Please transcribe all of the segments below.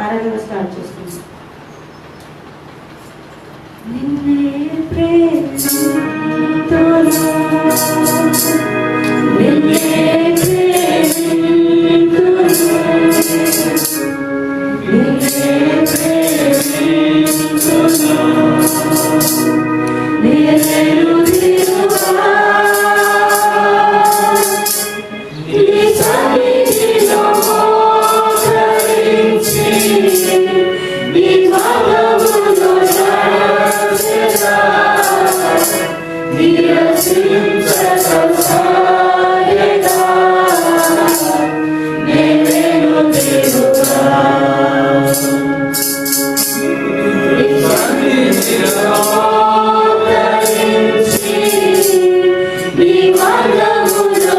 ఆరాధన స్టార్ట్ చేస్తుంది. Viva la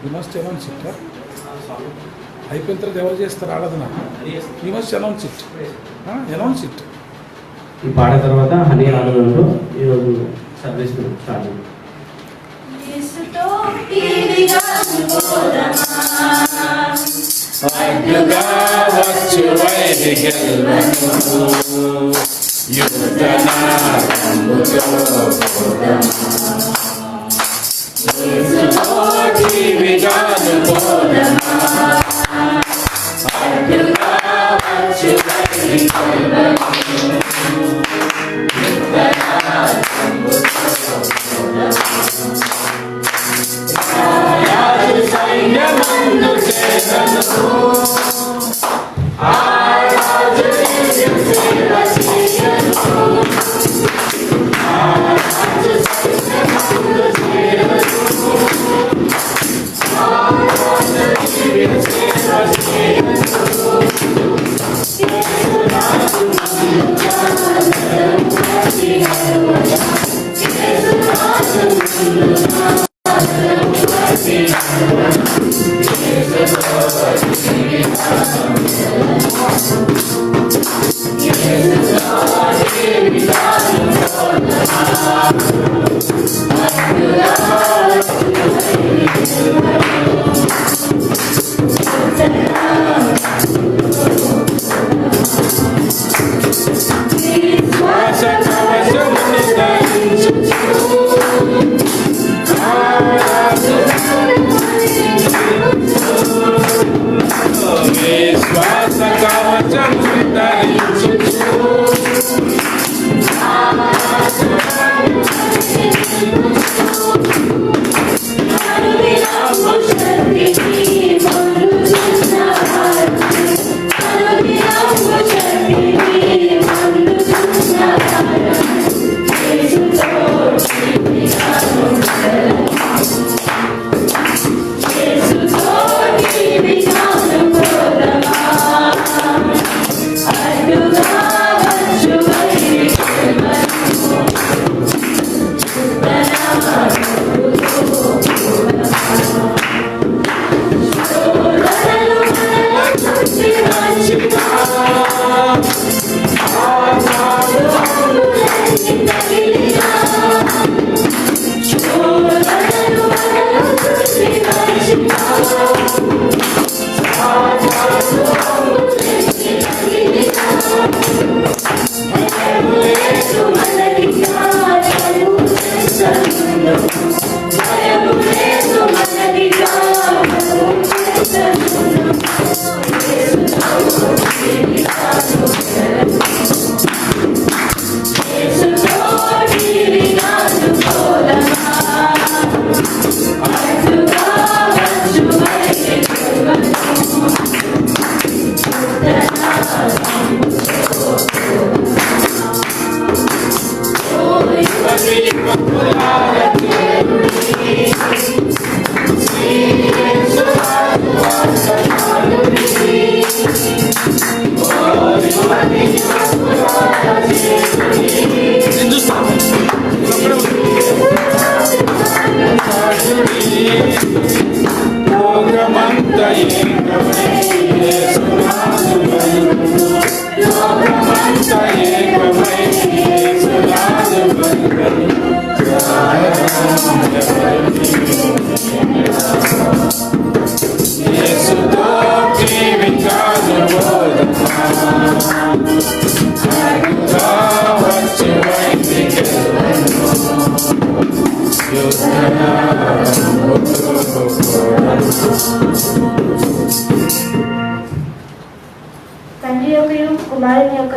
You must announce it. అయిపోయిన తర్వాత ఎవరు చేస్తారు ఆరాధన? You must announce it. Announce it. ఈ పాట తర్వాత హనీ ఆరాధనలో ఈరోజు సర్వీస్ స్టార్ట్ అయింది. అడ్డుగా వచ్చు వైరి గెలువను యుద్ధనాదంబుతో జీవిగాను పోదమా అడ్డుగా వచ్చు వైరి గెలువను యుద్ధనాదంబుతో రాజు సైన్యమందు చేరను శ్వాస కవచమును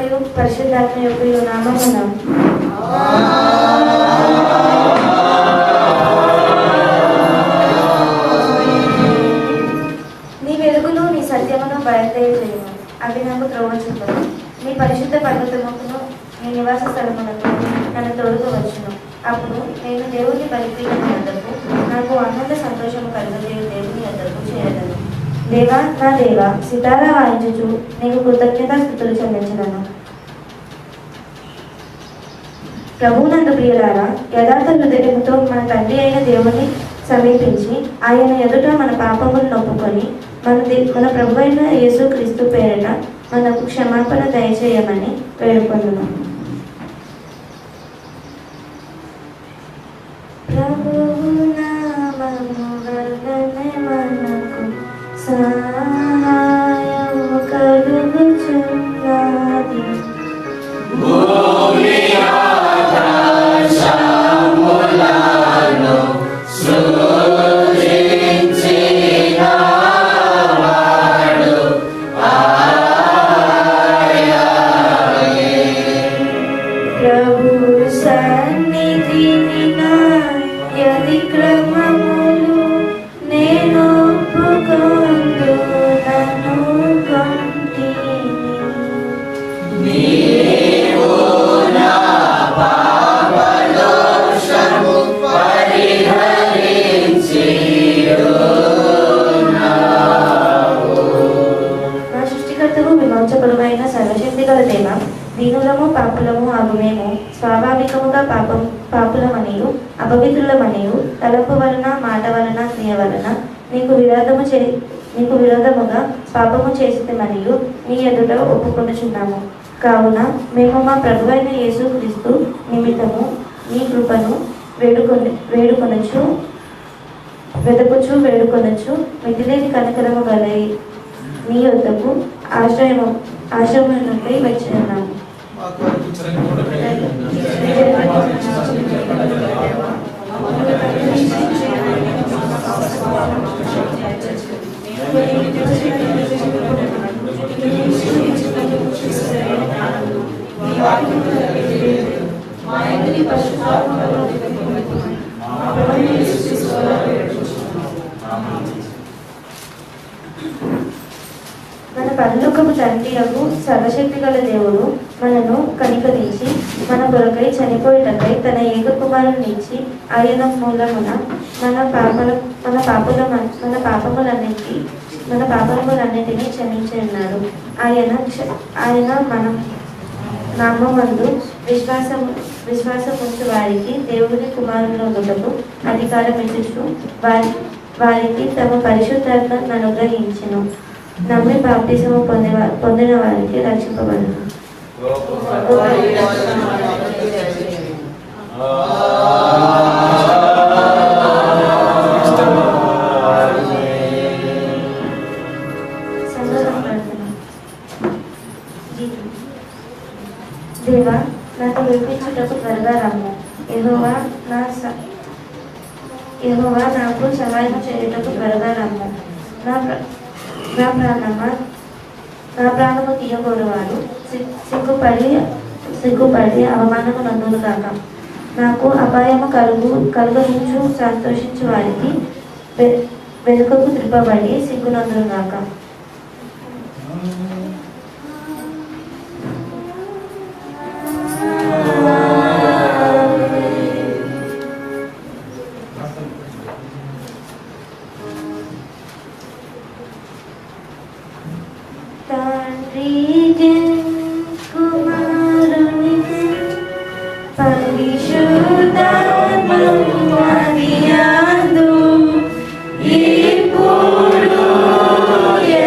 యొక్కయు పరిశుద్ధాత్మ యొక్కయు నామమున నీ వెలుగును నీ సత్యమును బయలుదేరేను, అవి నాకు త్రోవ చూపను. నీ పరిశుద్ధ పర్వతమును నీ నివాస స్థలములకు నన్ను తోడుకు వచ్చును. అప్పుడు నేను దేవుని బలిపీఠం వద్దకు, నాకు ఆనంద సంతోషము కలుగజేయు దేవుని వద్దకు చేయగలను. దేవా నా దేవా, సితారా వాయించుచు నీకు కృతజ్ఞతాస్తుతులు చెల్లించగలను. ప్రభువునందు ప్రియులారా, యథార్థ హృదయంతో మన తండ్రి అయిన దేవుని సమీపించి ఆయన ఎదుట మన పాపములను ఒప్పుకొని మన ప్రభు అయిన యేసుక్రీస్తు పేరిట మనకు క్షమాపణ దయచేయమని వేడుకొందును. ప్రభువు నామము వలన మనకు సహాయము కలుగుచున్నది. ప్రభు సన్నిధిని నాయది క్రమములు నేను ఒప్పుకొందునను కొంటిని. నా సృష్టికర్తకు విమోచకుడమైన సర్వశక్తి గల దేవ, దీనులము పాపులము అగుమేము స్వాభావికముగా పాపులమనియు అపవిత్రులమనియు తలపు వలన మాట వలన క్రియ వలన నీకు విరోధముగా పాపము చేసిమనియు నీ ఎదుట ఒప్పుకొనుచున్నాము. కావున మేము మా ప్రభువైన యేసుక్రీస్తు నిమిత్తము నీ కృపను వేడుకొనొచ్చు వేడుకొనొచ్చు మితిలేని కనికరము గల నీ వద్దకు ఆశ్రమముపై వచ్చి ఉన్నాము. మన పరలోకపు తండ్రియగు సర్వశక్తి గల దేవుడు మనను కనికరించి మన కొరకై చనిపోయేటకై తన ఏక కుమారుని ఇచ్చి ఆయన మూలమున మన పాపములన్నిటినీ క్షమించి ఉన్నాడు. ఆయన మన నామమందు విశ్వాసముంచు వారికి దేవుని కుమారులకు అధికారం ఇచ్చుచు వారికి తమ పరిశుద్ధాత్మను అనుగ్రహించెను. నమ్మి బాప్తిసము పొందిన వారికి రక్షింపబడును. దేవా, నాకు వినిపించుటకు త్వరగా రమ్ము. యెహోవా నాకు సహాయం చేయుటకు త్వరగా రమ్ము. నా ప్రాణము తీయకూడవాడు సిగ్గుపడి అవమానము నందును కాక. నాకు అపాయము కలుగనించు సంతోషించు వారికి వెనుకకు త్రిప్పబడి సిగ్గునందును కాక. పరిశుద్ధాత్మ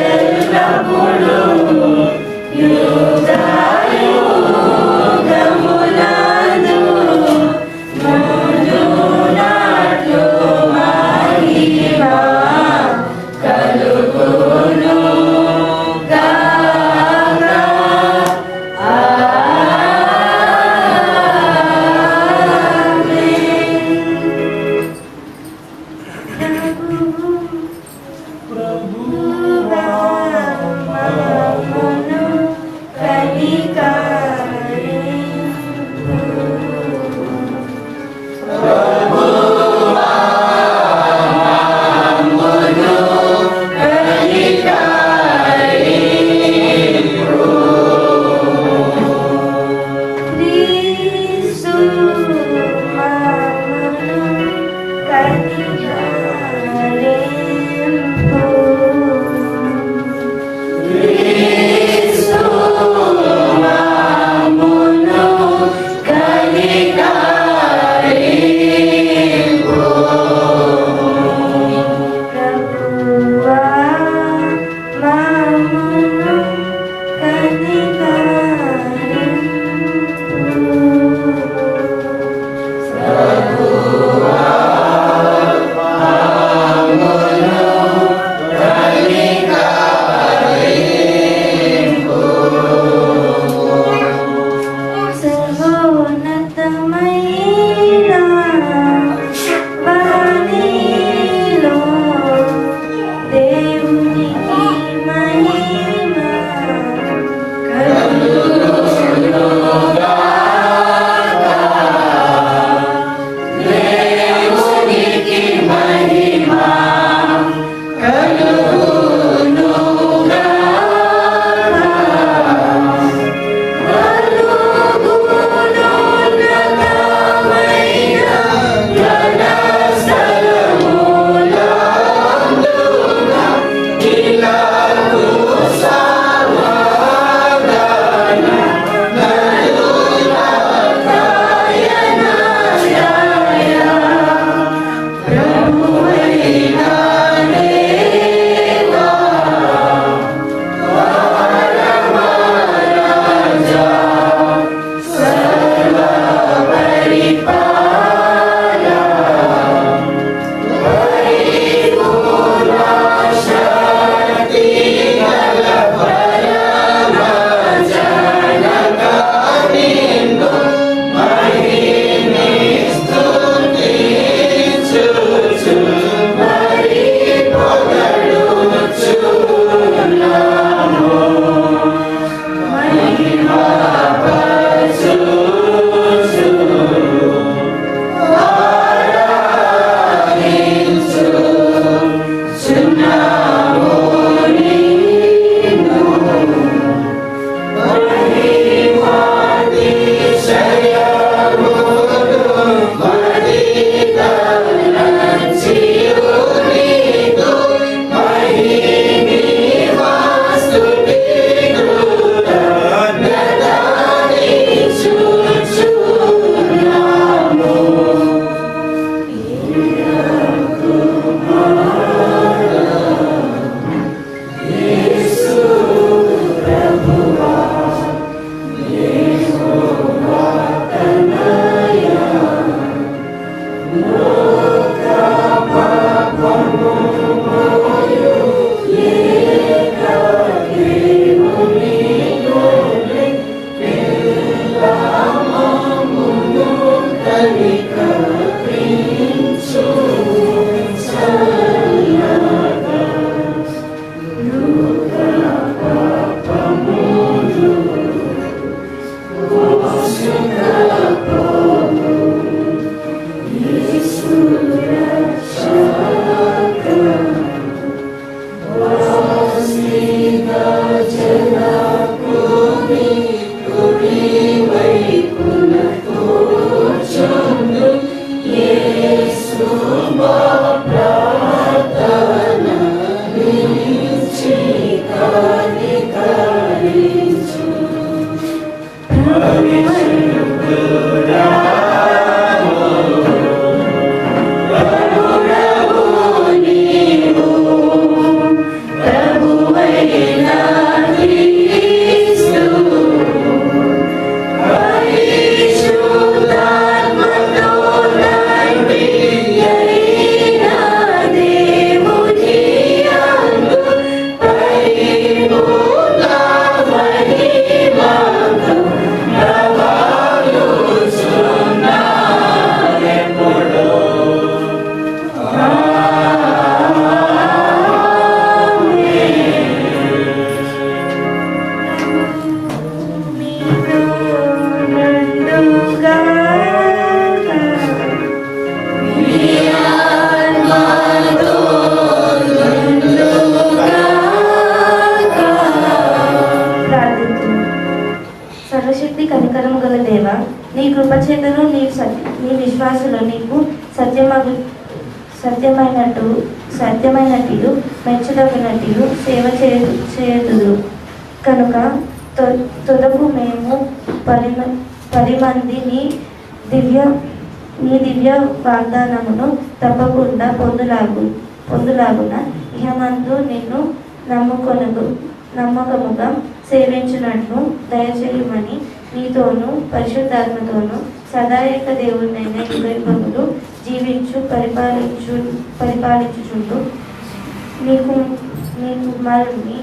సర్వశక్తి కనికరము గల దేవ, నీ కృపచేతను నీ విశ్వాసులు నీకు సత్యమైనట్లు మెచ్చదగినట్లు సేవ చేయుదురు కనుక తొదకు మేము 10 మంది నీ దివ్య వాగ్దానమును తప్పకుండా పొందులాగున ఇహమందు నిన్ను నమ్మకముగా సేవించినట్లు దయచేయమని నీతోనూ పరిశుద్ధాత్మతోనూ సదాయక దేవుడినైన యుగయుగములు జీవించు పరిపాలించుచుంటూ నీకు కుమారుని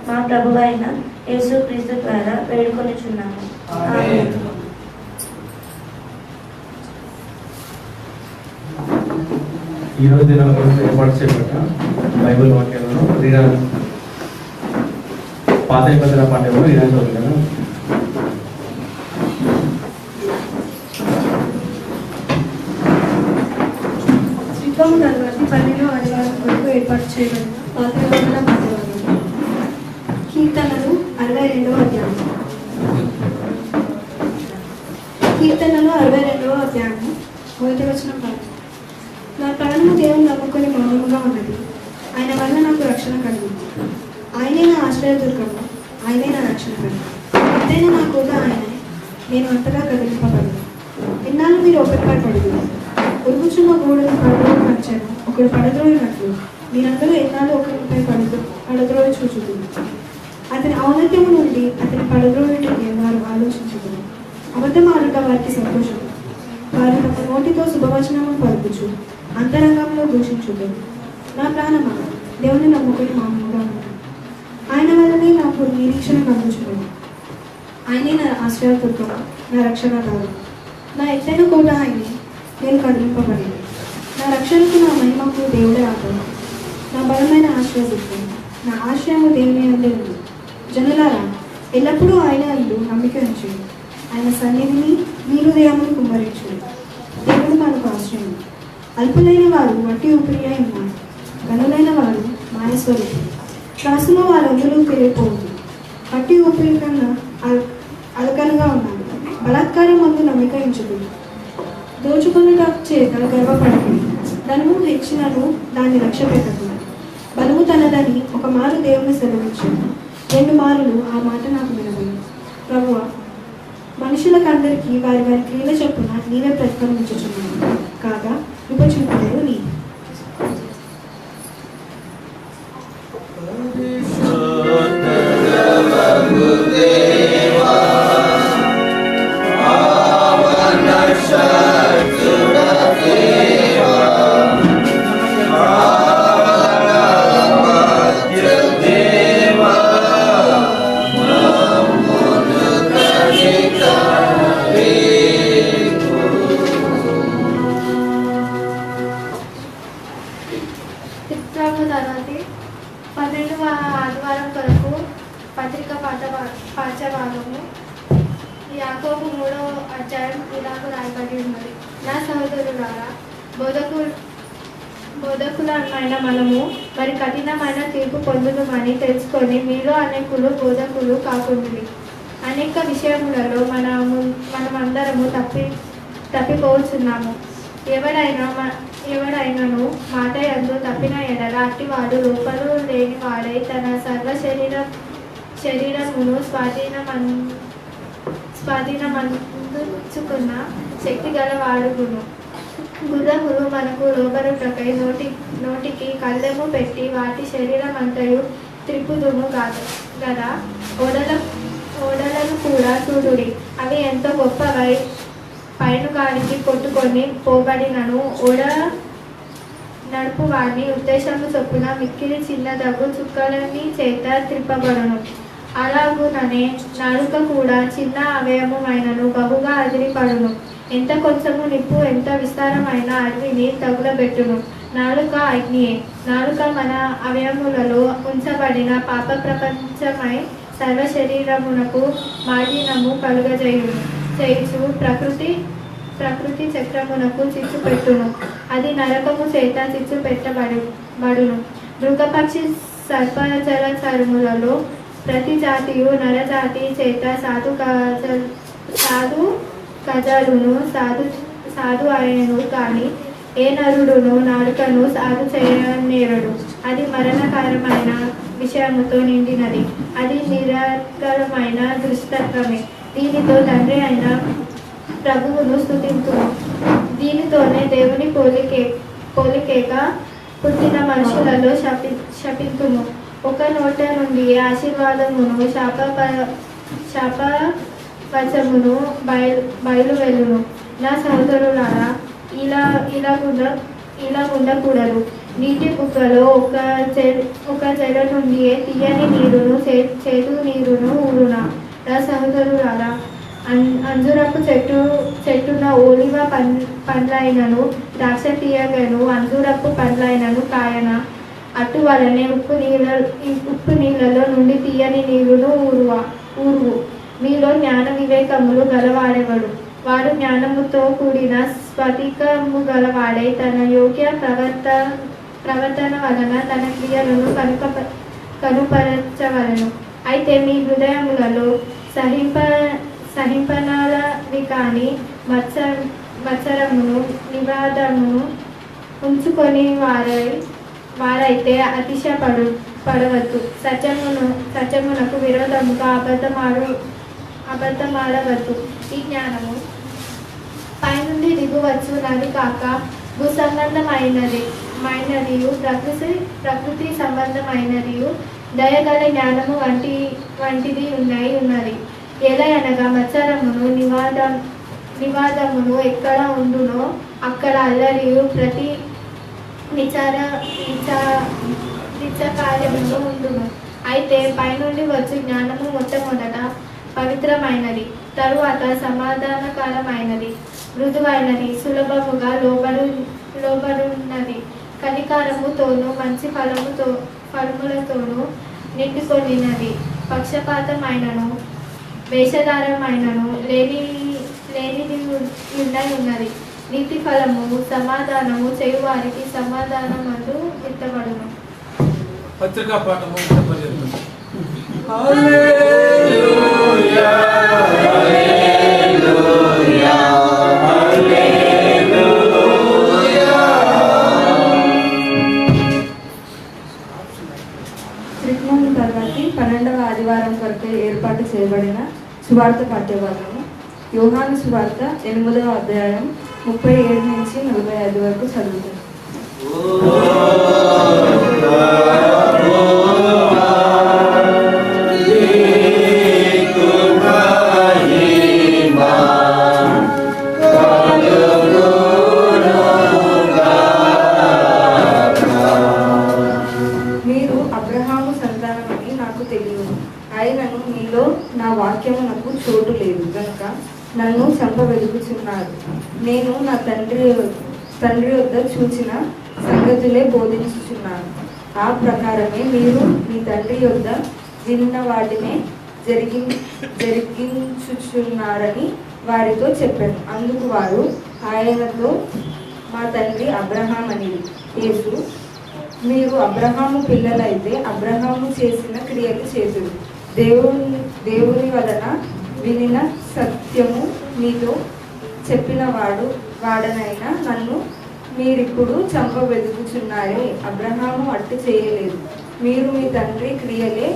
మా ప్రభువైన యేసుక్రీస్తు ద్వారా వేడుకొనుచున్నాము. ఆమేన్. ఈరోజు దినం ఏర్పాటు చేయబడ్డ బైబిల్ వాక్యాలను పాత నిబంధన పాఠ్యంలో ఈరోజు చదువుతాను. యుద్ధము తర్వాత 12వ ఆదివారం వరకు ఏర్పాటు చేయబడిన పాత నిబంధన పాఠ్యభాగం. కీర్తనలు 62వ అధ్యాయం. కీర్తనలు 62వ అధ్యాయం 1వ వచనం పాఠం. నా ప్రాణము దేవుని నమ్ముకొని మౌనముగా ఉన్నది. ఆయన వల్ల నాకు రక్షణ కలిగింది. ఆయనే నా ఆశ్రయదుర్గము, ఆయనే నా రక్షణ కలిగి. ఎత్తైన నా కోట ఆయనే, నేను అంతగా కదిలింపబడను. ఇన్నాళ్ళు మీరు ఒకటిపై పడుతుంది. ఉరుగుచున్న గూడును పడద్రోలు పంచాను, ఒకడు పడద్రోయినట్లు మీరందరూ ఎన్నాళ్ళు ఒకరిపై పడద్రోలు చూచుతుంది. అతని ఔన్నత్యము నుండి అతని పడద్రోయుడిని వారు ఆలోచించుతుంది. అబద్ధం ఆడుట వారికి సంతోషం. వారు తమ నోటితో శుభవచనము పలుకుచు అంతరంగంలో దూషించుతుంది. నా ప్రాణమా, దేవుని నమ్ముకొని మౌనంగా ఉంది. ఆయన వల్లనే నాకు నిరీక్షణ కలుగుచున్నది. ఆయనే నా ఆశ్రయదుర్గము, నా రక్షణదారు. నా ఎత్తైన కోట ఆయనే, నేను కదిలింపబడింది. నా రక్షణకు నా మహిమకు దేవుడే ఆధారం. నా బలమైన ఆశ్రయదుర్గం, నా ఆశ్రయము దేవుని అందే ఉంది. జనులారా, ఎల్లప్పుడూ ఆయన అందు నమ్మిక ఉంచండి. ఆయన సన్నిధిని మీ హృదయమును కుమ్మరించండి. దేవుడు మనకు ఆశ్రయం. అల్పులైన వారు వట్టి ఊపిరి అయి ఉన్నారు. గనులైన వారు మానస్వరూపులు. శ్వాసలో వారందరూ పెరిగిపోతుంది. వట్టి ఊపిరి కన్నా అలకనగా ఉన్నారు. బలాత్కారం ముందు నమ్మిక ఉంచదు. దోచుకున్న చేత గర్వపడదు. ధనము హెచ్చినను దాన్ని లక్ష్య పెట్టదు. బలము తనదని ఒక మారు దేవుని సెలవించింది. 2 మారులు ఆ మాట నాకు వినబడింది. ప్రభువా, మనుషులకందరికీ వారి వారి క్రియల చొప్పున నీవే ప్రతిఫలం ఇచ్చుచున్నావు కాగా విభజింపలేవు నీ. ఇలాగ రాయబడి ఉన్నది. నా సహోదరులారా, బోధకులమైన మనము మరి కఠినమైన తీర్పు పొందుదామని తెలుసుకొని మీలో అనేకులు బోధకులు కాకుండాలి. అనేక విషయములలో మనమందరము తప్పిపోతున్నాము. ఎవడైనాను మాట యందు తప్పిన ఎడల అట్టివాడు లోపలు లేని వాడై తన సర్వ శరీరమును స్వాధీనమందుకున్న శక్తి గల వాడుగును. గుర్రములు మనకు లోబరుటకై నోటికి కళ్ళెము పెట్టి వాటి శరీరం అంతయు త్రిప్పుదుము గదా. ఓడలను కూడా చూడుడి, అవి ఎంతో గొప్పవై పైనుగానికి కొట్టుకొని పోబడినను ఓడ నడుపు వాడిని ఉద్దేశము చొప్పున మిక్కిలి చిన్నదగు చుక్కలని చేత త్రిప్పబడును. అలాగుననే నాలుక కూడా చిన్న అవయవమైనను బహుగా అదిరిపడును. ఎంత కొంచెము నిప్పు ఎంత విస్తారమైన అడవిని తగులబెట్టును. నాలుక అగ్నియే. నాలుక మన అవయములలో ఉంచబడిన పాప ప్రపంచమై సర్వ శరీరమునకు మాలిన్యము చేయుచు ప్రకృతి చక్రమునకు చిచ్చు పెట్టును. అది నరకము చేత చిచ్చు పెట్టబడును. మృగపక్షి సర్పజలచరములలో ప్రతి జాతియు నరజాతి చేత సాధు కజలును సాధు ఆయను కానీ ఏ నరుడును నాలుకను సాధు చేయనేరడు. అది మరణకరమైన విషయముతో నిండినది. అది నిరర్గళమైన దుష్టత్వమే. దీనితో తండ్రి అయిన ప్రభువును స్తుతింతుము. దీనితోనే దేవుని పోలికేక పుట్టిన మనుషులలో శపింతుము. ఒక నోట నుండి ఆశీర్వాదమును శాపవచమును బయలు వెళ్ళును. నా సహోదరులారా, ఇలా ఉండకూడదు. నీటి బుగ్గలో ఒక చెర నుండి తీయని నీరును చేదు నీరును ఊరునా. నా సహోదరులారా, అంజురపు చెట్టున ఓలివ పండ్లైనను ద్రాక్ష తీయగను అంజురపు పండ్లైనను కాయన. అటువలనే ఉప్పు నీళ్ళలో నుండి తీయని నీరును ఊరువు. మీలో జ్ఞాన వివేకములు గలవాడెవడు? వాడు జ్ఞానముతో కూడిన స్ఫటికము గలవాడై తన యోగ్య ప్రవర్తన వలన తన క్రియలను కనుపరచవలను. అయితే మీ హృదయములలో సహింపనాలవి కాని మత్సరమును నివాదమును ఉంచుకొని వారైతే అతిశయపడవద్దు. సత్యమునకు విరోధముగా అబద్ధమాడవద్దు. ఈ జ్ఞానము పైనుండి దిగువచ్చు నది కాక భూసంబంధమైనదియు ప్రకృతి సంబంధమైనదియు దయగల జ్ఞానము వంటిది ఉన్నది. ఎలా అనగా మత్సరమును నివాదమును ఎక్కడ ఉండునో అక్కడ అల్లరియు ప్రతి నిత్యకార్యమును ఉండును. అయితే పైనుండి వచ్చి జ్ఞానము మొట్టమొదట పవిత్రమైనది, తరువాత సమాధానకరమైనది, మృదువైనది, సులభముగా లోబడున్నది, కనికారముతోనూ మంచి ఫలములతోనూ నిండుకొనినది, పక్షపాతమైనను వేషధారమైనను లేనిది ఉన్నది. నీతి ఫలము సమాధానము చేయువారికి సమాధానమందు విత్తబడును. పత్రికా పాఠము త్రికోణ తరగతి 12వ ఆదివారం కొరకు ఏర్పాటు చేయబడిన సువార్త పాఠ్యభాగము యోహాను సువార్త 8వ అధ్యాయం 37 నుంచి 45 వరకు చదువుతాం. మీరు అబ్రహాము సంతానమని నాకు తెలియదు. ఆయనను మీలో నా వాక్యమునకు చోటు లేదు కనుక నన్ను చంపవెదుకుచున్నారు. నేను నా తండ్రి వద్ద చూచిన సంగతులే బోధించుచున్నాను. ఆ ప్రకారమే మీరు మీ తండ్రి వద్ద విన్న వాటినే జరిగించుచున్నారని వారితో చెప్పాను. అందుకు వారు ఆయనతో, మా తండ్రి అబ్రహాం అని. యేసు, మీరు అబ్రహాము పిల్లలైతే అబ్రహాము చేసిన క్రియలు చేతురు. దేవుని వలన వినిన సత్యము మీతో చెప్పిన వాడనైనా నన్ను మీరిప్పుడు చంపబెదుకుచున్నారే. అబ్రహాము అట్టు చేయలేదు, మీరు మీ తండ్రి క్రియలే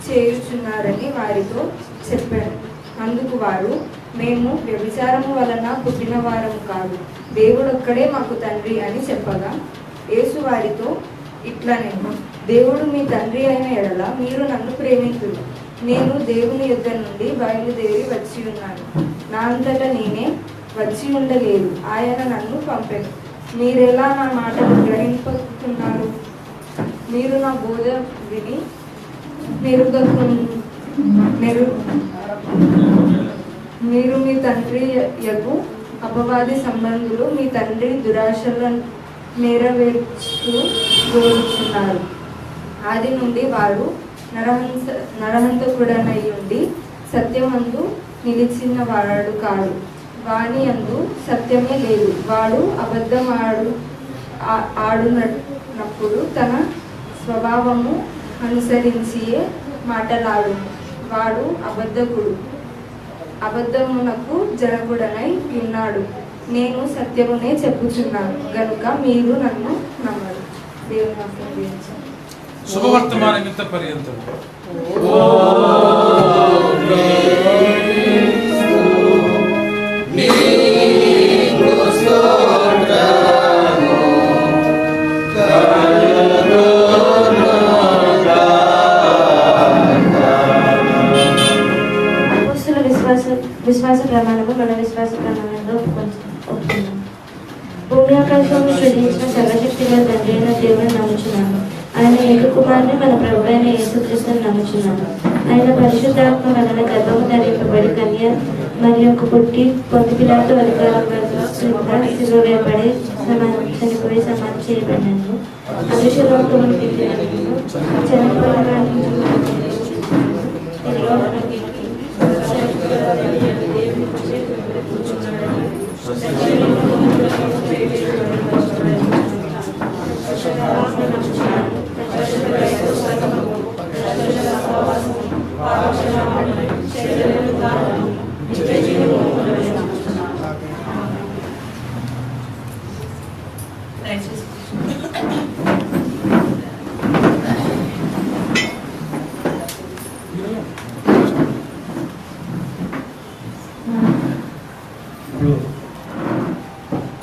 చేయుచున్నారని వారితో చెప్పాను. అందుకు వారు, మేము వ్యభిచారము వలన పుట్టిన వారము కాదు, దేవుడొక్కడే మాకు తండ్రి అని చెప్పగా, యేసు వారితో ఇట్లనే, దేవుడు మీ తండ్రి అయిన ఎడల మీరు నన్ను ప్రేమించును. నేను దేవుని యొద్ద నుండి బయలుదేరి వచ్చి ఉన్నాను, నా అంతటా నేనే వచ్చి ఉండలేదు, ఆయన నన్ను పంపెను. మీరెలా నా మాటలు గ్రహింపుతున్నారు? మీరు నా బోధ విని మీరు మీ తండ్రి యగు అపవాది సంబంధులు, మీ తండ్రి దురాశలను నెరవేర్చు కోరుచున్నారు. ఆది నుండి వాడు నరహంతకుడనై ఉండి సత్యమందు నిలిచిన వాడు కాడు, వాని యందు సత్యమే లేదు. వాడు అబద్ధం ఆడునప్పుడు తన స్వభావము అనుసరించియే మాటలాడు. వాడు అబద్ధమునకు జనకుడనై ఉన్నాడు. నేను సత్యమునే చెప్పుచున్నాను గనుక మీరు నన్ను నమ్మరు. దేవుని వాక్యం దీవించండి. శుభవర్తమానమిత పర్యంతం. విశ్వాస ప్రమాణము మన విశ్వాస ప్రమాణంలో ఒప్పుకున్నాము. భూమి ఆకాశంలో సృజించిన సర్వశక్తి గల తండ్రి అయిన దేవుని నమ్ముచున్నాము. ఆయన ఏక కుమారుని మన ప్రభు అయిన యేసుక్రీస్తుని నమ్ముచున్నాము. ఆయన పరిశుద్ధాత్మ వలన గర్భము ధరింపబడి కన్య మరియకు పుట్టి పొంది పిలాతు అధికారం శిలువ వేయబడి చనిపోయి సమాధి చేయబడినాను. అదృశ్యలోకమును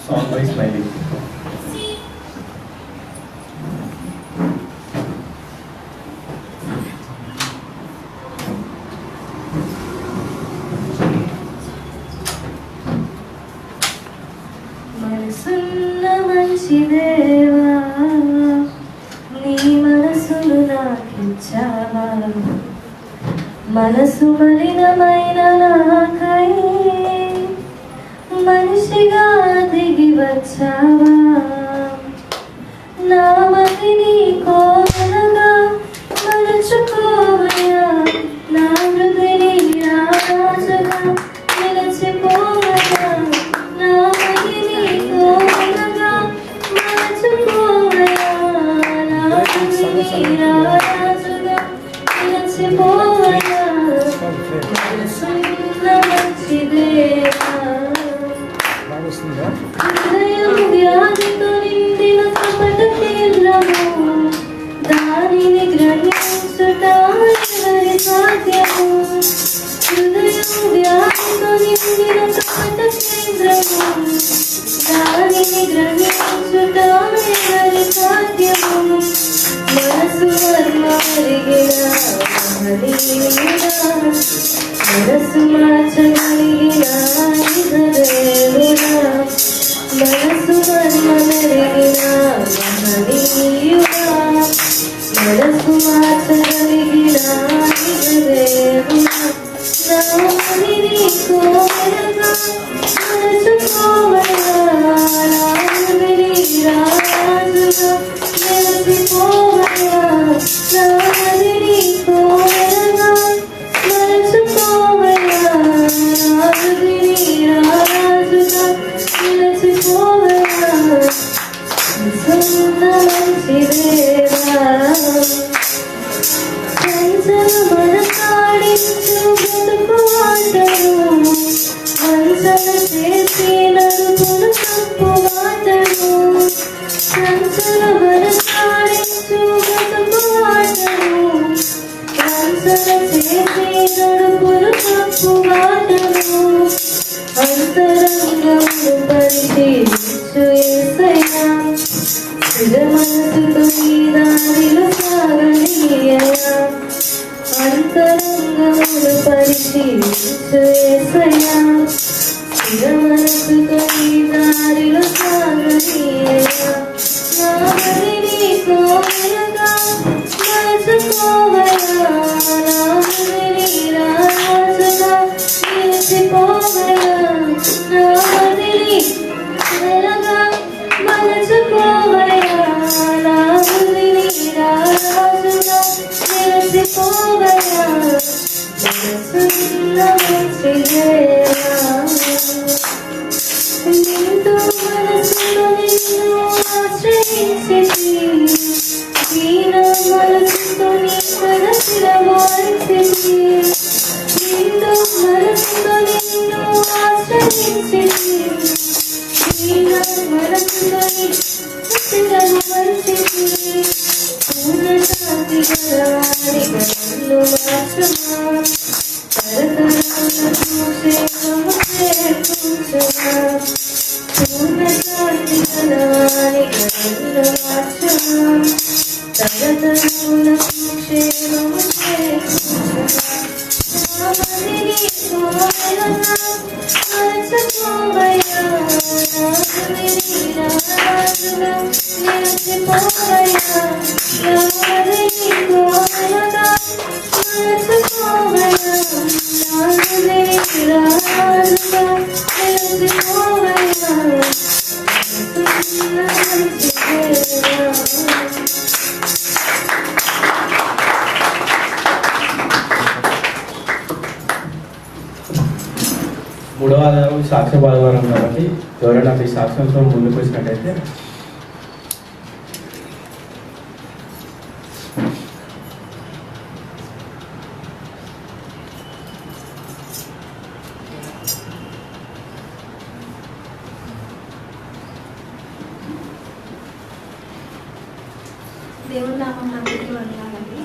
Song by Smiley. మనసున్న మంచి దేవా, నీ మనసును నాకిచ్చావా, మనసు మలినమైన నాకై మనిషిగా దిగి వచ్చావా. నా మదిని కోరగా మరచుకోవయా, నా హృదయని రాజగా నిలచిపోవయా. నా మదిని కోరగా మరచుకోవయా, నా హృదయని రాజగా నిలచిపోవయా. మనసున్న మంచి దేవా, హృదయం వ్యాధితో నిండిన కపట తీవ్రము, దానిని గ్రహించుట ఎవరి సాధ్యము. హృదయం వ్యాధితో నిండిన కపట తీవ్రము, దానిని గ్రహించుట ఎవరి సాధ్యము. మనసు మర్మరిగిన మహనీయుడా, మనసు మార్చగలిగిన దేవుడా, మనసు మర్మరిగిన మహనీయుడా, మనసు మార్చగలిగిన దేవుడా. నా మదిని కోరగా మరచుకోవయా, నా హృదయని రాజుగా నిలిచిపోవయా. నా మదిని కోరగా మరచుకోవయా, నా హృదయని చేసి నలుగురు తప్పువాటను సంసల వరసాడించు బతుకువాటను సంసల చేసి నలుగురు తప్పువాటను అంతరంగమును పరిశీలించు యేసయ్యా స్థిర మనసుతో ఈ దారిలో సాగనీయయ్యా అంతరంగమును పరిశీలించు యేసయ్యా స్థిర మనసుతో ఈ దారిలో సాగనీయయ్యా నా హృదయ నీతో వెనక మలచుకోవయ్యా నా హృదయ రాజుగా నిలిచిపోవయ్యా నా హృదయ వెనక మలచుకోవయ్యా నా హృదయ రాజుగా నిలిచిపోవయ్యా మనసున్న మంచిదేవా నిండు మనసులో నిన్ను ఆశ్రయించి దీన మనసుతో నీ కరచిన వాయించి నిండు మనసుతో నిన్ను ఆశ్రయించి దీన మనసుతో నీ కరచిన వాయించి పూర్ణ శాంతి గలవారి గణంలో మార్చమా తరతరాలకు క్షేమము చేకూర్చమా పూర్ణ శాంతి గలవారి గణంలో మార్చమా తరతరాలకు క్షేమము చేకూర్చమా నా మదిని కోవెలగా మలచుకోవయ్యా నా మదిని రాజుగా నిలిచిపోవయ్యా నా మదిని కోవెలగా మలచుకోవయ్యా నా మదిని రాజుగా నిలిచిపోవయ్యా మనసున్న మంచిదేవా మూడవ ఆధారం సాక్ష్య ఆధారం కాబట్టి ఎవరైనా మీ సాక్ష్యంతో ముందుకు వచ్చినట్టయితే దేవుని నామం అందరికీ వందనాలండి.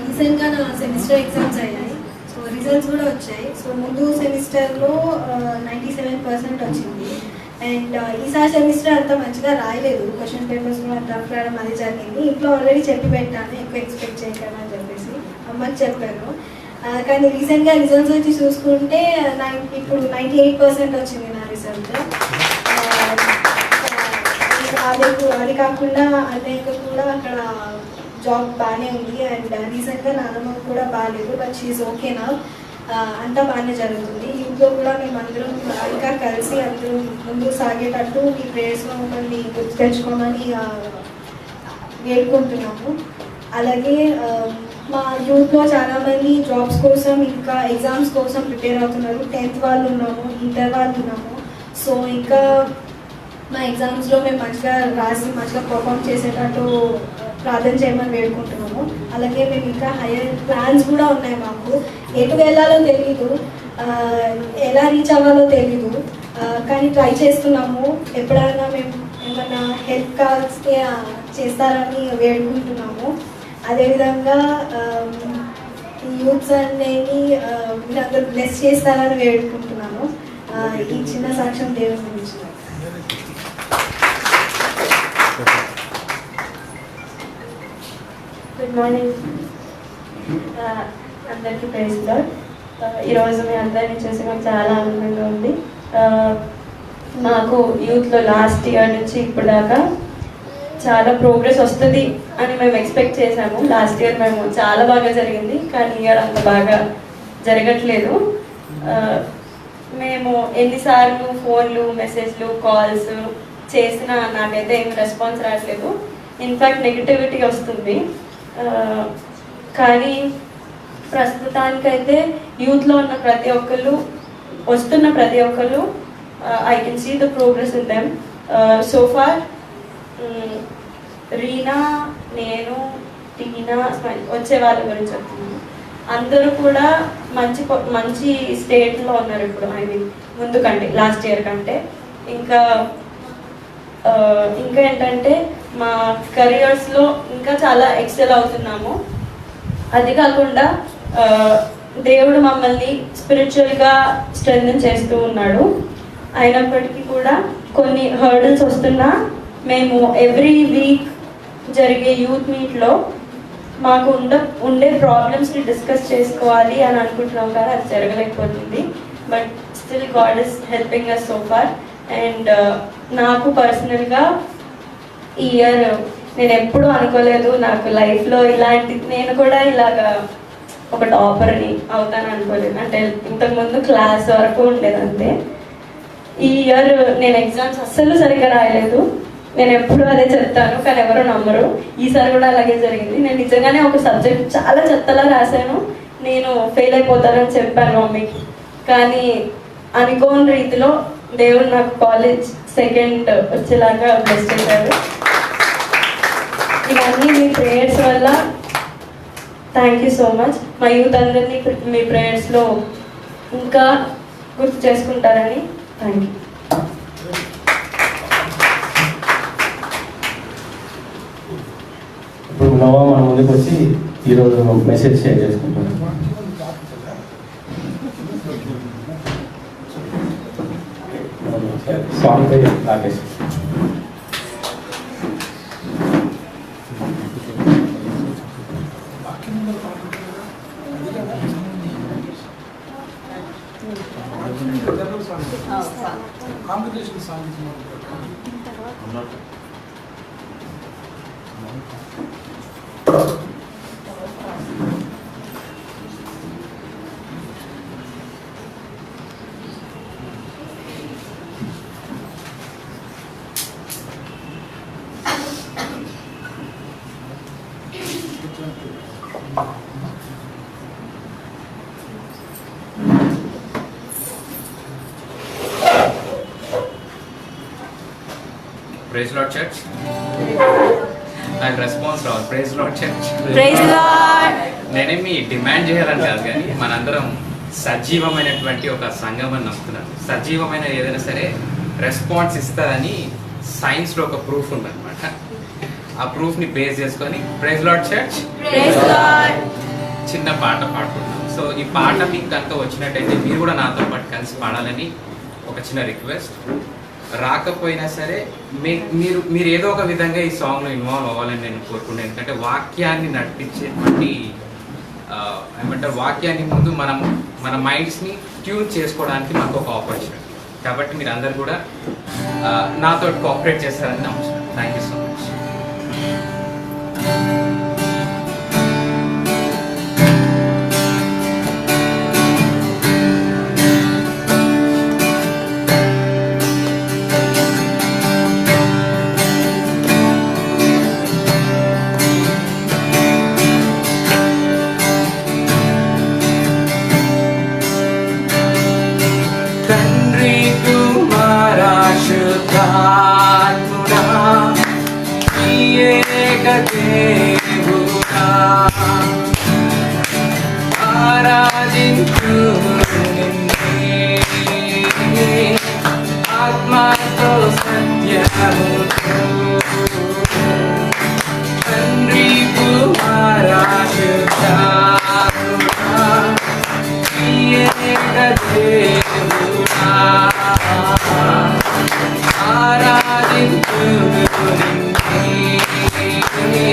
రీసెంట్గా నా సెమిస్టర్ ఎగ్జామ్స్ అయ్యాయి. సో రిజల్ట్స్ కూడా వచ్చాయి. సో ముందు సెమిస్టర్లో 97% వచ్చింది. అండ్ ఈసారి సెమిస్టర్ అంత మంచిగా రాయలేదు. క్వశ్చన్ పేపర్స్ కూడా టఫ్ రాయడం అది జరిగింది. ఇంట్లో ఆల్రెడీ చెప్పి పెట్టాను, ఎక్కువ ఎక్స్పెక్ట్ చేయకండి అని చెప్పేసి అమ్మకి చెప్పాను. కానీ రీసెంట్గా రిజల్ట్స్ వచ్చి చూసుకుంటే ఇప్పుడు 98% వచ్చింది నా రిజల్ట్. అది కాకుండా అన్నయ్యకు కూడా అక్కడ జాబ్ బాగానే ఉంది. అండ్ రీసెంట్గా నాన్నమ్మకు కూడా బాగాలేదు, బట్ షీఈ్ ఓకేనా, అంతా బాగానే జరుగుతుంది. ఇంట్లో కూడా మేము అందరం ఇంకా కలిసి అందరూ ముందుకు సాగేటట్టు మీ ప్రేయర్స్లో మమ్మల్ని గుర్తు తెచ్చుకోమని వేడుకుంటున్నాము. అలాగే మా యూత్లో చాలామంది జాబ్స్ కోసం ఇంకా ఎగ్జామ్స్ కోసం ప్రిపేర్ అవుతున్నారు. 10th వాళ్ళు ఉన్నాము, ఇంటర్ వాళ్ళు ఉన్నాము. సో ఇంకా మా ఎగ్జామ్స్లో మేము మంచిగా రాసి మంచిగా పర్ఫామ్ చేసేటట్టు ప్రార్థన చేయమని వేడుకుంటున్నాము. అలాగే మేము ఇంకా హైయర్ ప్లాన్స్ కూడా ఉన్నాయి. మాకు ఎటు వెళ్ళాలో తెలీదు, ఎలా రీచ్ అవ్వాలో తెలీదు, కానీ ట్రై చేస్తున్నాము. ఎప్పుడైనా మేము ఏమైనా హెల్ప్ కాల్స్తే చేస్తారని వేడుకుంటున్నాము. అదేవిధంగా ఈ యూత్స్ అనేది మీరు అందరూ బ్లెస్ చేస్తారని వేడుకుంటున్నాను. ఈ చిన్న సాక్ష్యం దేవుని గురించి. గుడ్ మార్నింగ్ అందరికీ ప్రైజ్ లార్డ్. ఈరోజు మీ అందరినీ చూసి మాకు చాలా ఆనందంగా ఉంది. మాకు యూత్లో లాస్ట్ ఇయర్ నుంచి ఇప్పుడు దాకా చాలా ప్రోగ్రెస్ వస్తుంది అని మేము ఎక్స్పెక్ట్ చేసాము. లాస్ట్ ఇయర్ మేము చాలా బాగా జరిగింది, కానీ ఇయర్ అంత బాగా జరగట్లేదు. మేము ఎన్నిసార్లు ఫోన్లు, మెసేజ్లు, కాల్స్ చేసినా నాకైతే ఏం రెస్పాన్స్ రావట్లేదు. ఇన్ఫ్యాక్ట్ నెగిటివిటీ వస్తుంది. కానీ ప్రస్తుతానికైతే యూత్లో ఉన్న ప్రతి ఒక్కళ్ళు, వస్తున్న ప్రతి ఒక్కళ్ళు, I can see the progress in them. So far Reena, నేను, టీనా, వచ్చే వాళ్ళ గురించి చెప్తున్నాను. అందరూ కూడా మంచి స్టేట్లో ఉన్నారు ఇప్పుడు. ఐ మీన్ ముందు కంటే, లాస్ట్ ఇయర్ కంటే. ఇంకా ఏంటంటే మా కెరియర్స్లో ఇంకా చాలా ఎక్సెల్ అవుతున్నాము. అది కాకుండా దేవుడు మమ్మల్ని స్పిరిచువల్గా స్ట్రెంథెన్ చేస్తూ ఉన్నాడు. అయినప్పటికీ కూడా కొన్ని హర్డల్స్ వస్తున్నా మేము ఎవ్రీ వీక్ జరిగే యూత్ మీట్లో మాకు ఉండే ప్రాబ్లమ్స్ని డిస్కస్ చేసుకోవాలి అని అనుకుంటున్నాం, కానీ అది జరగలేకపోతుంది. But still God is helping us so far. And నాకు పర్సనల్గా ఈ ఇయర్ నేను ఎప్పుడూ అనుకోలేదు నాకు లైఫ్లో నేను కూడా ఇలాగా ఒక టాపర్ని అవుతాను అనుకోలేదు. అంటే ఇంతకుముందు క్లాస్ వరకు ఉండేది అంతే. ఈ ఇయర్ నేను ఎగ్జామ్స్ అస్సలు సరిగ్గా రాయలేదు. నేను ఎప్పుడూ అదే చెప్తాను, కానీ ఎవరు నమ్మరు. ఈసారి కూడా అలాగే జరిగింది. నేను నిజంగానే ఒక సబ్జెక్ట్ చాలా చెత్తలా రాశాను, నేను ఫెయిల్ అయిపోతానని చెప్పాను మమ్మీకి. కానీ అనుకోని రీతిలో దేవుడు నాకు కాలేజ్ సెకండ్ వచ్చేలాగా బ్లెస్ చేశారు. ఇవన్నీ మీ ప్రేయర్స్ వల్ల. Thank you so much. మా యూత్ అందరినీ మీ ప్రేయర్స్లో ఇంకా గుర్తు చేసుకుంటారని. Thank you. ఇప్పుడు నోవా మన ముందుకు వచ్చి ఈరోజు మెసేజ్ షేర్ చేసుకుంటాం. సాంగ్ పేరు Rakesh. Competition song praise Lord church. నాకు రెస్పాన్స్ రావాలి. Praise Lord church. Praise Lord. నేనేమి డిమాండ్ చేయాలని కాదు, కానీ మనందరం సజీవమైనటువంటి ఒక సంఘం అని నమ్ముతున్నాను. సజీవమైన ఏదైనా సరే రెస్పాన్స్ ఇస్తుందని సైన్స్లో ఒక ప్రూఫ్ ఉందన్నమాట. ఆ ప్రూఫ్ని బేస్ చేసుకొని ప్రైజ్ లార్డ్ చర్చ్ చిన్న పాట పాడుకుంటాం. సో ఈ పాట మీకు కనుక వచ్చినట్టయితే మీరు కూడా నాతో పాటు కలిసి పాడాలని ఒక చిన్న రిక్వెస్ట్. రాకపోయినా సరే మీరు ఏదో ఒక విధంగా ఈ సాంగ్లో ఇన్వాల్వ్ అవ్వాలని నేను కోరుకున్నాను. ఎందుకంటే వాక్యాన్ని నడిపించేటువంటి ఏమంటారు, వాక్యాన్ని ముందు మన మైండ్స్ని ట్యూన్ చేసుకోవడానికి మాకు ఒక ఆపర్చునిటీ. కాబట్టి మీరు అందరు కూడా నాతో కోఆపరేట్ చేస్తారని నమ్ముతున్నాను. Thank you so much. ఆరాధించు ఆత్మతో సత్యముతో తండ్రి కుమారా దేవుడా ఆరాధించు నిన్నే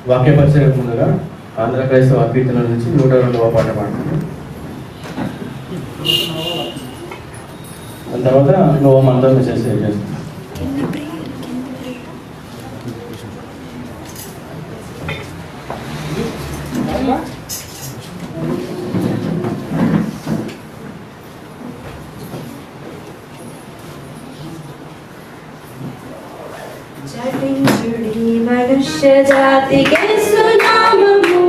వాక్య పరిచయం ముందుగా ఆంధ్ర క్రైస్తవ కీర్తన నుంచి 102వ పాట పాడుతున్నాను. దాని తర్వాత నువ్వు మనతో మెసేజ్ షేర్ చేస్తాను. జపించుడి మనుష్య జాతికి సునామము,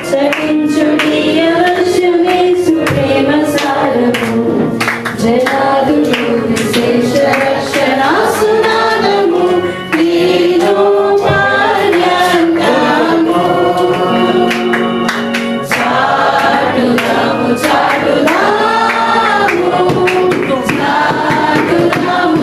జపించుడి అవశ్యమేసు ప్రేమ సారము, జనాదులు విశేష రక్షణ సునాదము, నీలో పార్యంగము. చాటుదాము చాటుదాము, చాటుదాము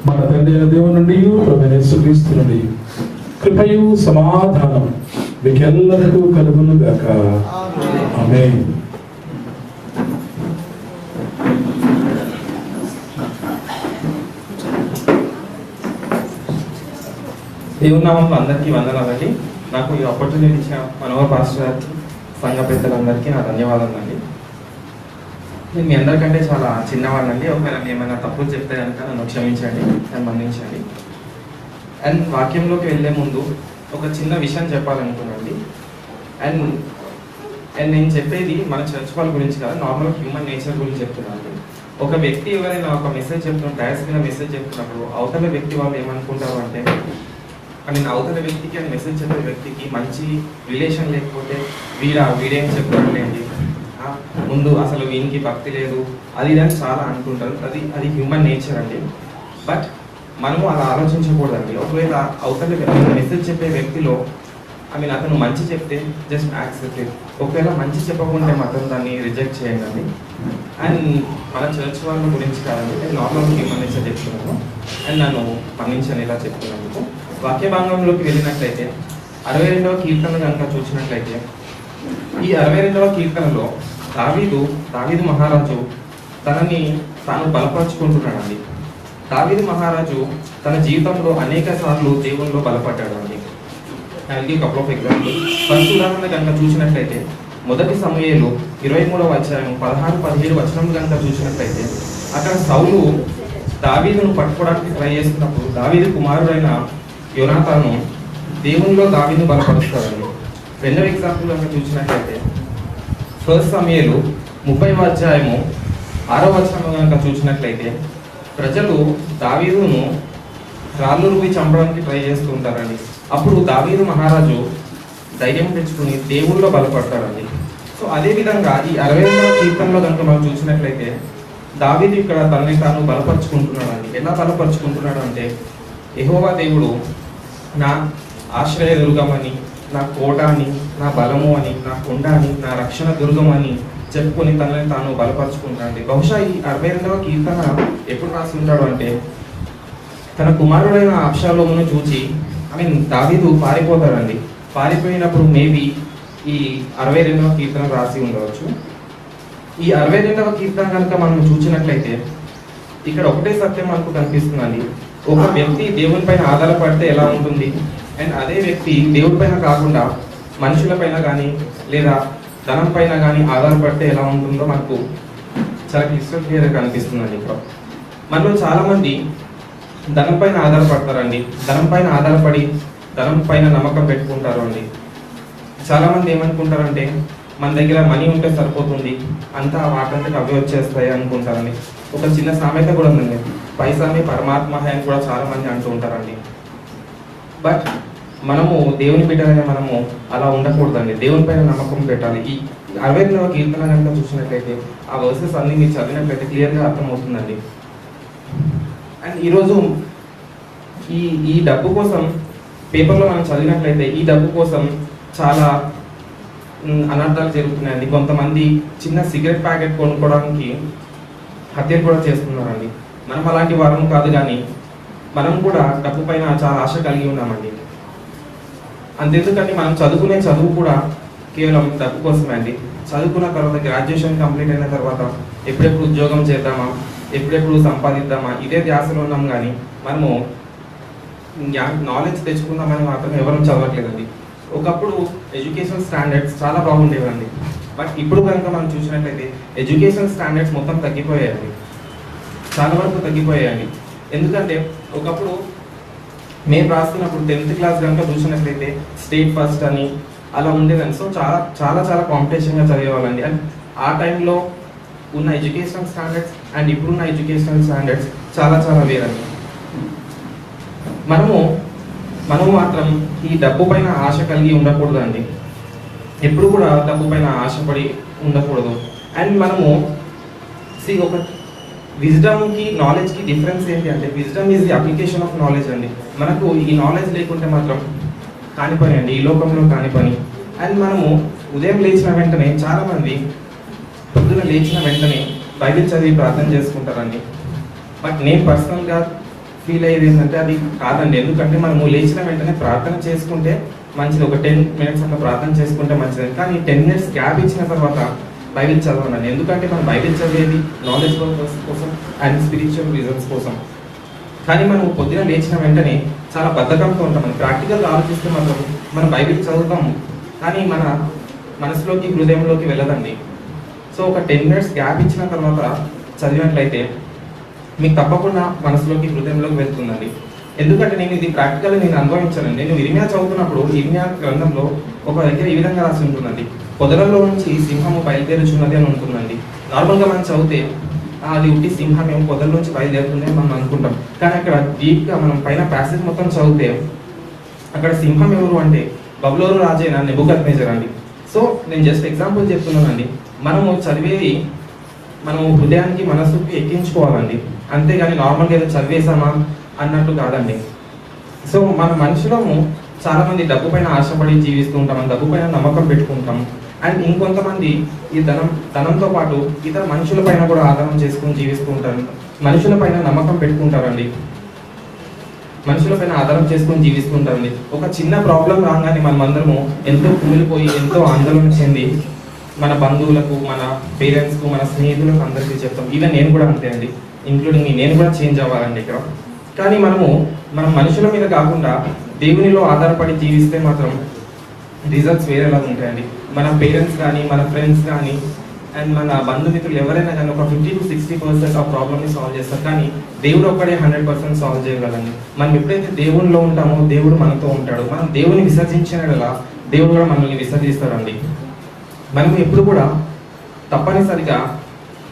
మన తండ్రి అయిన దేవుని నుండి ప్రభువైన యేసుక్రీస్తు నుండి కృపయు సమాధానం మీకెల్లరికూ కలుగును గాక. ఆమేన్. దేవుని నామంలో అందరికీ వందనాలండి. నాకు ఈ ఆపర్చునిటీ ఇచ్చిన మనోహర్ పాస్టర్ సంఘ పెద్దలందరికీ నా ధన్యవాదాలండి. నేను మీ అందరికంటే చాలా చిన్నవాడినండి. ఒకవేళ ఏమైనా తప్పులు చెప్తే కనుక నన్ను క్షమించండి, నన్ను మన్నించండి. అండ్ వాక్యంలోకి వెళ్ళే ముందు ఒక చిన్న విషయం చెప్పాలనుకున్నానండి. అండ్ నేను చెప్పేది మన చర్చ్ వాళ్ళ గురించి కాదు, నార్మల్ హ్యూమన్ నేచర్ గురించి చెప్తున్నాను. ఒక వ్యక్తి ఎవరైనా ఒక మెసేజ్ చెప్తున్న డైరెక్ట్ మీద మెసేజ్ చెప్తున్నప్పుడు అవతల వ్యక్తి వాళ్ళు ఏమనుకుంటారు అంటే, నేను అవతల వ్యక్తికి అని మెసేజ్ చెప్పే వ్యక్తికి మంచి రిలేషన్ లేకపోతే వీడేం చెప్పలేండి, ముందు అసలు వీనికి భక్తి లేదు, అది అని చాలా అనుకుంటారు. అది హ్యూమన్ నేచర్ అండి. బట్ మనము అలా ఆలోచించకూడదండి. ఒకవేళ అవతల మెసేజ్ చెప్పే వ్యక్తిలో అతను మంచి చెప్తే జస్ట్ యాక్సెప్ట్ ఇట్. ఒకవేళ మంచి చెప్పకుంటే మాత్రం దాన్ని రిజెక్ట్ చేయండి. అండ్ మన చర్చ్ వాళ్ళ గురించి కాదండి, నేను నార్మల్ హ్యూమన్ నేచర్ చెప్తున్నాను. అండ్ నన్ను మన్నించని ఇలా చెప్తున్నందుకు. వాక్య భాగంలోకి వెళ్ళినట్లయితే 62వ కీర్తన కనుక చూసినట్లయితే, ఈ 62వ కీర్తనలో దావీదు మహారాజు తనని తాను బలపరుచుకుంటున్నాడండి. దావీదు మహారాజు తన జీవితంలో అనేక సార్లు దేవునిలో బలపడ్డాడు అండి. దానికి కపుల్ ఆఫ్ ఎగ్జాంపుల్. ఫస్ట్ ఉదాహరణ కనుక చూసినట్లయితే 1 సమూయేలు 23వ అధ్యాయం 16-17 వచనం కనుక చూసినట్లయితే, అక్కడ సౌలు దావీదును పట్టుకోవడానికి ట్రై చేస్తున్నప్పుడు దావీదు కుమారుడైన యోనాతాను దేవునిలో దావీదును బలపరుస్తాడండి. రెండవ ఎగ్జాంపుల్ కనుక చూసినట్లయితే 1 సమూయేలు 30వ అధ్యాయము 6వ వచనం కనుక చూసినట్లయితే, ప్రజలు దావీదును రాళ్ళు రువి చంపడానికి ట్రై చేస్తూ ఉంటారండి. అప్పుడు దావీదు మహారాజు ధైర్యం తెచ్చుకుని దేవుళ్ళలో బలపడతాడండి. సో అదేవిధంగా ఈ 62వ కీర్తనలో కనుక మనం చూసినట్లయితే, దావీదు ఇక్కడ తనని తాను బలపరుచుకుంటున్నాడండి. ఎలా బలపరుచుకుంటున్నాడు అంటే, యెహోవా దేవుడు నా ఆశ్రయ దుర్గమని, నా కోట అని, నా బలము అని, నా కొండ అని, నా రక్షణ దుర్గం అని చెప్పుకొని తనని తాను బలపరుచుకుంటాడండి. బహుశా ఈ 62వ కీర్తన ఎప్పుడు రాసి ఉంటాడు అంటే, తన కుమారుడైన అబ్షాలోమును చూచి దావీదు పారిపోతాడండి. పారిపోయినప్పుడు మేబీ ఈ 62వ కీర్తన రాసి ఉండవచ్చు. ఈ 62వ కీర్తన కనుక మనం చూసినట్లయితే ఇక్కడ ఒకటే సత్యం మనకు కనిపిస్తుందండి. ఒక వ్యక్తి దేవుని పైన ఆధారపడితే ఎలా ఉంటుంది, అండ్ అదే వ్యక్తి దేవుడి పైన కాకుండా మనుషుల పైన కానీ లేదా ధనం పైన కానీ ఆధారపడితే ఎలా ఉంటుందో మనకు చాలా క్లియర్గా కనిపిస్తుందండి. ఇక్కడ మనలో చాలా మంది ధనం పైన ఆధారపడతారండి. ధనం పైన ఆధారపడి ధనం పైన నమ్మకం పెట్టుకుంటారు అండి. చాలా మంది ఏమనుకుంటారంటే మన దగ్గర మనీ ఉంటే సరిపోతుంది, అంతా వాటంతకి అవే వచ్చేస్తాయి అనుకుంటారండి. ఒక చిన్న సామెత కూడా ఉందండి, పైసాని పరమాత్మ అని కూడా చాలా మంది అంటూ ఉంటారండి. బట్ మనము దేవుని బిడ్డలనే మనము అలా ఉండకూడదండి. దేవుని పైన నమ్మకం పెట్టాలి. ఈ 62వ కీర్తన కనుక చూసినట్లయితే ఆ వర్సెస్ అన్ని మీరు చదివినట్లయితే క్లియర్గా అర్థమవుతుందండి. అండ్ ఈరోజు ఈ డబ్బు కోసం పేపర్లో మనం చదివినట్లయితే ఈ డబ్బు కోసం చాలా అనర్థాలు జరుగుతున్నాయండి. కొంతమంది చిన్న సిగరెట్ ప్యాకెట్ కొనుక్కోవడానికి హత్యలు కూడా చేస్తున్నారండి. మనం అలాంటి వారం కాదు, కానీ మనం కూడా డబ్బు పైన చాలా ఆశ కలిగి ఉన్నామండి. అంతెందుకంటే మనం చదువుకునే చదువు కూడా కేవలం డబ్బు కోసమే అండి. చదువుకున్న తర్వాత గ్రాడ్యుయేషన్ కంప్లీట్ అయిన తర్వాత ఎప్పుడెప్పుడు ఉద్యోగం చేద్దామా, ఎప్పుడెప్పుడు సంపాదిద్దామా, ఇదే ధ్యాసలో ఉన్నాం. కానీ మనము నాలెడ్జ్ తెచ్చుకుందామని మాత్రం ఎవరు చదవట్లేదండి. ఒకప్పుడు ఎడ్యుకేషన్ స్టాండర్డ్స్ చాలా బాగుండేవండి. బట్ ఇప్పుడు కనుక మనం చూసినట్లయితే ఎడ్యుకేషన్ స్టాండర్డ్స్ మొత్తం తగ్గిపోయాయండి, చాలా వరకు తగ్గిపోయాయండి. ఎందుకంటే ఒకప్పుడు మేము రాస్తున్నప్పుడు 10th క్లాస్ కనుక చూసినట్లయితే స్టేట్ ఫస్ట్ అని అలా ఉండేదండి. సో చాలా చాలా చాలా కాంపిటీషన్గా చదివేవాళ్ళండి. అండ్ ఆ టైంలో ఉన్న ఎడ్యుకేషనల్ స్టాండర్డ్స్ అండ్ ఇప్పుడున్న ఎడ్యుకేషనల్ స్టాండర్డ్స్ చాలా చాలా వేరండి. మనము మాత్రం ఈ డబ్బు పైన ఆశ కలిగి ఉండకూడదండి. ఎప్పుడు కూడా డబ్బు పైన ఆశపడి ఉండకూడదు. అండ్ మనము ఒక విజ్డమ్కి నాలెడ్జ్కి డిఫరెన్స్ ఏంటి అంటే, wisdom is the application of knowledge అండి. మనకు ఈ నాలెడ్జ్ లేకుంటే మాత్రం కాని పని అండి, ఈ లోకంలో కాని పని. అండ్ మనము ఉదయం లేచిన వెంటనే చాలామంది పొద్దున లేచిన వెంటనే బైబిల్ చదివి ప్రార్థన చేసుకుంటారండి. బట్ నేను పర్సనల్గా ఫీల్ అయ్యేది ఏంటంటే అది కాదండి. ఎందుకంటే మనము లేచిన వెంటనే ప్రార్థన చేసుకుంటే మంచిది, ఒక 10 minutes అట్లా ప్రార్థన చేసుకుంటే మంచిది. కానీ 10 minutes గ్యాప్ ఇచ్చిన తర్వాత బైబిల్ చదవనండి. ఎందుకంటే మనం బైబిల్ చదివేది నాలెడ్జ్ కోసం అండ్ స్పిరిచువల్ రీజన్స్ కోసం. కానీ మనం పొద్దున లేచిన వెంటనే చాలా బద్ధకంతో ఉంటాం. మనం ప్రాక్టికల్గా ఆలోచిస్తే మాత్రం మనం బైబిల్ చదువుతాము, కానీ మన మనసులోకి హృదయంలోకి వెళ్ళదండి. సో ఒక 10 minutes గ్యాప్ ఇచ్చిన తర్వాత చదివినట్లయితే మీకు తప్పకుండా మనసులోకి హృదయంలోకి వెళ్తుందండి. ఎందుకంటే నేను ఇది ప్రాక్టికల్గా నేను అనుభవించానండి. నేను ఇర్మియా చదువుతున్నప్పుడు ఇర్మియా గ్రంథంలో ఒక దగ్గర ఈ విధంగా రాసి ఉంటుందండి, పొదలలో నుంచి సింహము బయలుదేరుచున్నది అని ఉంటుందండి. నార్మల్గా మనం చదివితే అది ఉట్టి సింహం ఏమో పొదల నుంచి బయలుదేరుతుంది అని మనం అనుకుంటాం. కానీ అక్కడ డీప్గా మనం పైన ప్యాసేజ్ మొత్తం చదివితే అక్కడ సింహం ఎవరు అంటే బబులోను రాజైన నెబుకద్నెజర్ అండి. సో నేను జస్ట్ ఎగ్జాంపుల్ చెప్తున్నానండి. మనము చదివేది మనము హృదయానికి మనసుకి ఎక్కించుకోవాలండి, అంతేగాని నార్మల్గా ఏదో చదివేసామా అన్నట్టు కాదండి. సో మన మనుషులము చాలామంది డబ్బు పైన ఆశపడి జీవిస్తూ ఉంటాం, డబ్బు పైన నమ్మకం పెట్టుకుంటాం. అండ్ ఇంకొంతమంది ఈ ధనంతో పాటు ఇతర మనుషుల పైన కూడా ఆధారం చేసుకుని జీవిస్తూ ఉంటారు. మనుషుల పైన నమ్మకం పెట్టుకుంటారండి, మనుషుల పైన ఆధారం చేసుకుని జీవిస్తుంటారండి. ఒక చిన్న ప్రాబ్లం రాగానే మనం అందరము ఎంతో కుమిలిపోయి ఎంతో ఆందోళన చెంది మన బంధువులకు, మన పేరెంట్స్కు, మన స్నేహితులకు అందరికీ చెప్తాం. ఈవెన్ నేను కూడా అంతే అండి, ఇంక్లూడింగ్ నేను కూడా చేంజ్ అవ్వాలండి ఇక్కడ. కానీ మనం మనుషుల మీద కాకుండా దేవునిలో ఆధారపడి జీవిస్తే మాత్రం రిజల్ట్స్ వేరేలా ఉంటాయండి. మన పేరెంట్స్ కానీ, మన ఫ్రెండ్స్ కానీ, అండ్ మన బంధుమిత్రులు ఎవరైనా కానీ ఒక 50 to 60% ఆ ప్రాబ్లమ్ని సాల్వ్ చేస్తారు. కానీ దేవుడు ఒక్కడే 100% సాల్వ్ చేయగలండి. మనం ఎప్పుడైతే దేవునిలో ఉంటామో దేవుడు మనతో ఉంటాడు. మనం దేవుని విసర్జించినలా దేవుడు కూడా మనల్ని విసర్జిస్తాడండి. మనం ఎప్పుడు కూడా తప్పనిసరిగా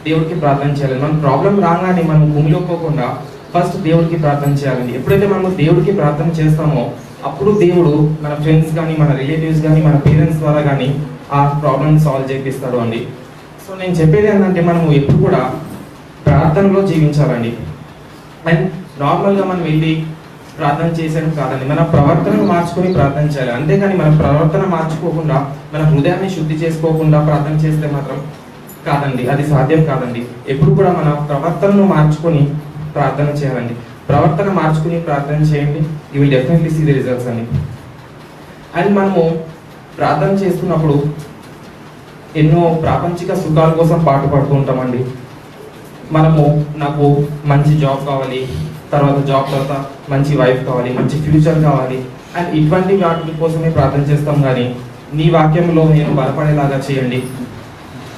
దేవుడికి ప్రార్థన చేయాలి. మన ప్రాబ్లం రాగానే మనం కుమిలిపోకుండా ఫస్ట్ దేవుడికి ప్రార్థన చేయాలండి. ఎప్పుడైతే మనం దేవుడికి ప్రార్థన చేస్తామో అప్పుడు దేవుడు మన ఫ్రెండ్స్ కానీ, మన రిలేటివ్స్ కానీ, మన పేరెంట్స్ ద్వారా కానీ ఆ ప్రాబ్లమ్ సాల్వ్ చేపిస్తాడు అండి. సో నేను చెప్పేది ఏంటంటే మనము ఎప్పుడు కూడా ప్రార్థనలో జీవించాలండి. అండ్ నార్మల్గా మనం వెళ్ళి ప్రార్థన చేసేది కాదండి, మన ప్రవర్తనను మార్చుకొని ప్రార్థన చేయాలి. అంతేగాని మన ప్రవర్తన మార్చుకోకుండా, మన హృదయాన్ని శుద్ధి చేసుకోకుండా ప్రార్థన చేస్తే మాత్రం కాదండి, అది సాధ్యం కాదండి. ఎప్పుడు కూడా మన ప్రవర్తనను మార్చుకొని ప్రార్థన చేయాలండి. ప్రవర్తన మార్చుకుని ప్రార్థన చేయండి, you will definitely see the results అండి. అండ్ మనము ప్రార్థన చేస్తున్నప్పుడు ఎన్నో ప్రాపంచిక సుఖాల కోసం పాటుపడుతూ ఉంటామండి. మనము నాకు మంచి జాబ్ కావాలి, తర్వాత జాబ్ తర్వాత మంచి వైఫ్ కావాలి, మంచి ఫ్యూచర్ కావాలి, అండ్ ఇటువంటి వాటి కోసమే ప్రార్థన చేస్తాం. కానీ నీ వాక్యంలో నేను బలపడేలాగా చేయండి,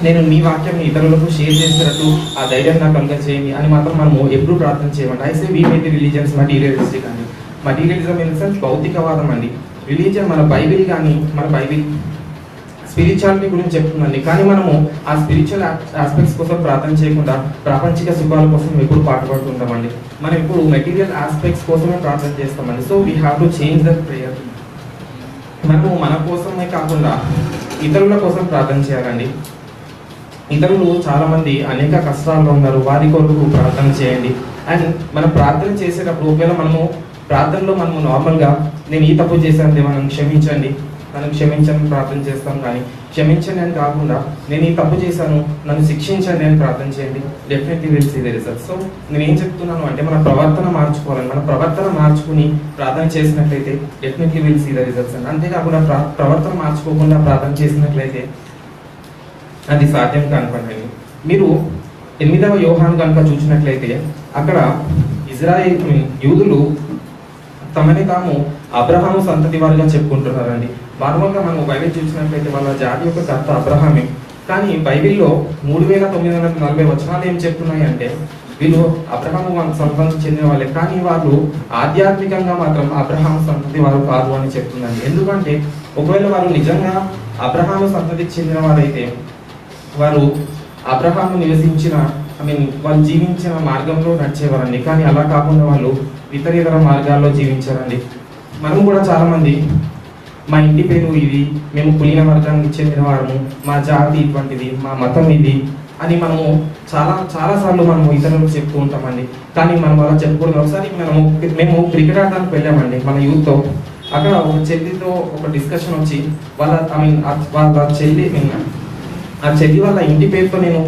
నేను మీ వాక్యం ఇతరులకు షేర్ చేసినట్టు ఆ ధైర్యం నాకు కనుక చేయండి అని మాత్రం మనము ఎప్పుడు ప్రార్థన చేయమండి. అయితే we make the religions materialistic అండి. మటీరియలిజం ఇన్ ద సెన్స్ భౌతికవాదం అండి. రిలీజియన్ మన బైబిల్ కానీ మన బైబిల్ స్పిరిచువాలిటీ గురించి చెప్తుందండి. కానీ మనము ఆ స్పిరిచువల్ ఆస్పెక్ట్స్ కోసం ప్రార్థన చేయకుండా ప్రాపంచిక సుఖాల కోసం ఎప్పుడు పాటుపడుతుంటామండి. మనం ఇప్పుడు మెటీరియల్ ఆస్పెక్ట్స్ కోసమే ప్రార్థన చేస్తామండి. So we have to change that prayer. మనము మన కోసమే కాకుండా ఇతరుల కోసం ప్రార్థన చేయాలండి. ఇతరులు చాలా మంది అనేక కష్టాల్లో ఉన్నారు, వారి కొరకు ప్రార్థన చేయండి. అండ్ మనం ప్రార్థన చేసేటప్పుడు ఒకవేళ మనము ప్రార్థనలో మనము నార్మల్గా నేను ఈ తప్పు చేశాను మనం క్షమించండి, నన్ను క్షమించని ప్రార్థన చేస్తాం. కానీ క్షమించండి అని కాకుండా నేను ఈ తప్పు చేశాను నన్ను శిక్షించండి అని ప్రార్థన చేయండి, definitely will see the results. So నేను ఏం చెప్తున్నాను అంటే మన ప్రవర్తన మార్చుకోవాలని, మన ప్రవర్తన మార్చుకుని ప్రార్థన చేసినట్లయితే definitely will see the results అండి. అంతేకాకుండా ప్రవర్తన మార్చుకోకుండా ప్రార్థన చేసినట్లయితే అది సాధ్యం కానివ్వండి. మీరు 8వ యోహాను కనుక చూసినట్లయితే అక్కడ ఇజ్రాయేల్ యూదులు తమని తాము అబ్రహాము సంతతి వారిగా చెప్పుకుంటున్నారండి. నార్మల్గా మనం బైబిల్ చూసినట్లయితే వాళ్ళ జాతి యొక్క కర్త అబ్రహామే. కానీ బైబిల్లో 3940 వచనాలు ఏం చెప్తున్నాయి అంటే వీళ్ళు అబ్రహాము సంతతికి చెందిన వాళ్ళే, కానీ వాళ్ళు ఆధ్యాత్మికంగా మాత్రం అబ్రహాము సంతతి వారు కాదు అని చెప్తుందండి. ఎందుకంటే ఒకవేళ వారు నిజంగా అబ్రహాము సంతతికి చెందిన వారైతే వారు అబ్రహాము నివసించిన వాళ్ళు జీవించిన మార్గంలో నడిచేవారండి. కానీ అలా కాకుండా వాళ్ళు ఇతర మార్గాల్లో జీవించారండి. మనం కూడా చాలామంది మా ఇంటి పేరు ఇది, మేము కులీన వర్గానికి చెందిన వారము, మా జాతి ఇటువంటిది, మా మతం ఇది అని మనము చాలాసార్లు మనము ఇతరులకు చెప్తూ ఉంటామండి. కానీ మనం అలా చెప్పుకోవడం ఒకసారి మేము క్రికెట్ ఆడడానికి వెళ్ళామండి మన యూత్తో. అక్కడ ఒక చెల్లితో ఒక డిస్కషన్ వచ్చి వాళ్ళ చెల్లి వాళ్ళ ఇంటి పేరుతో నేను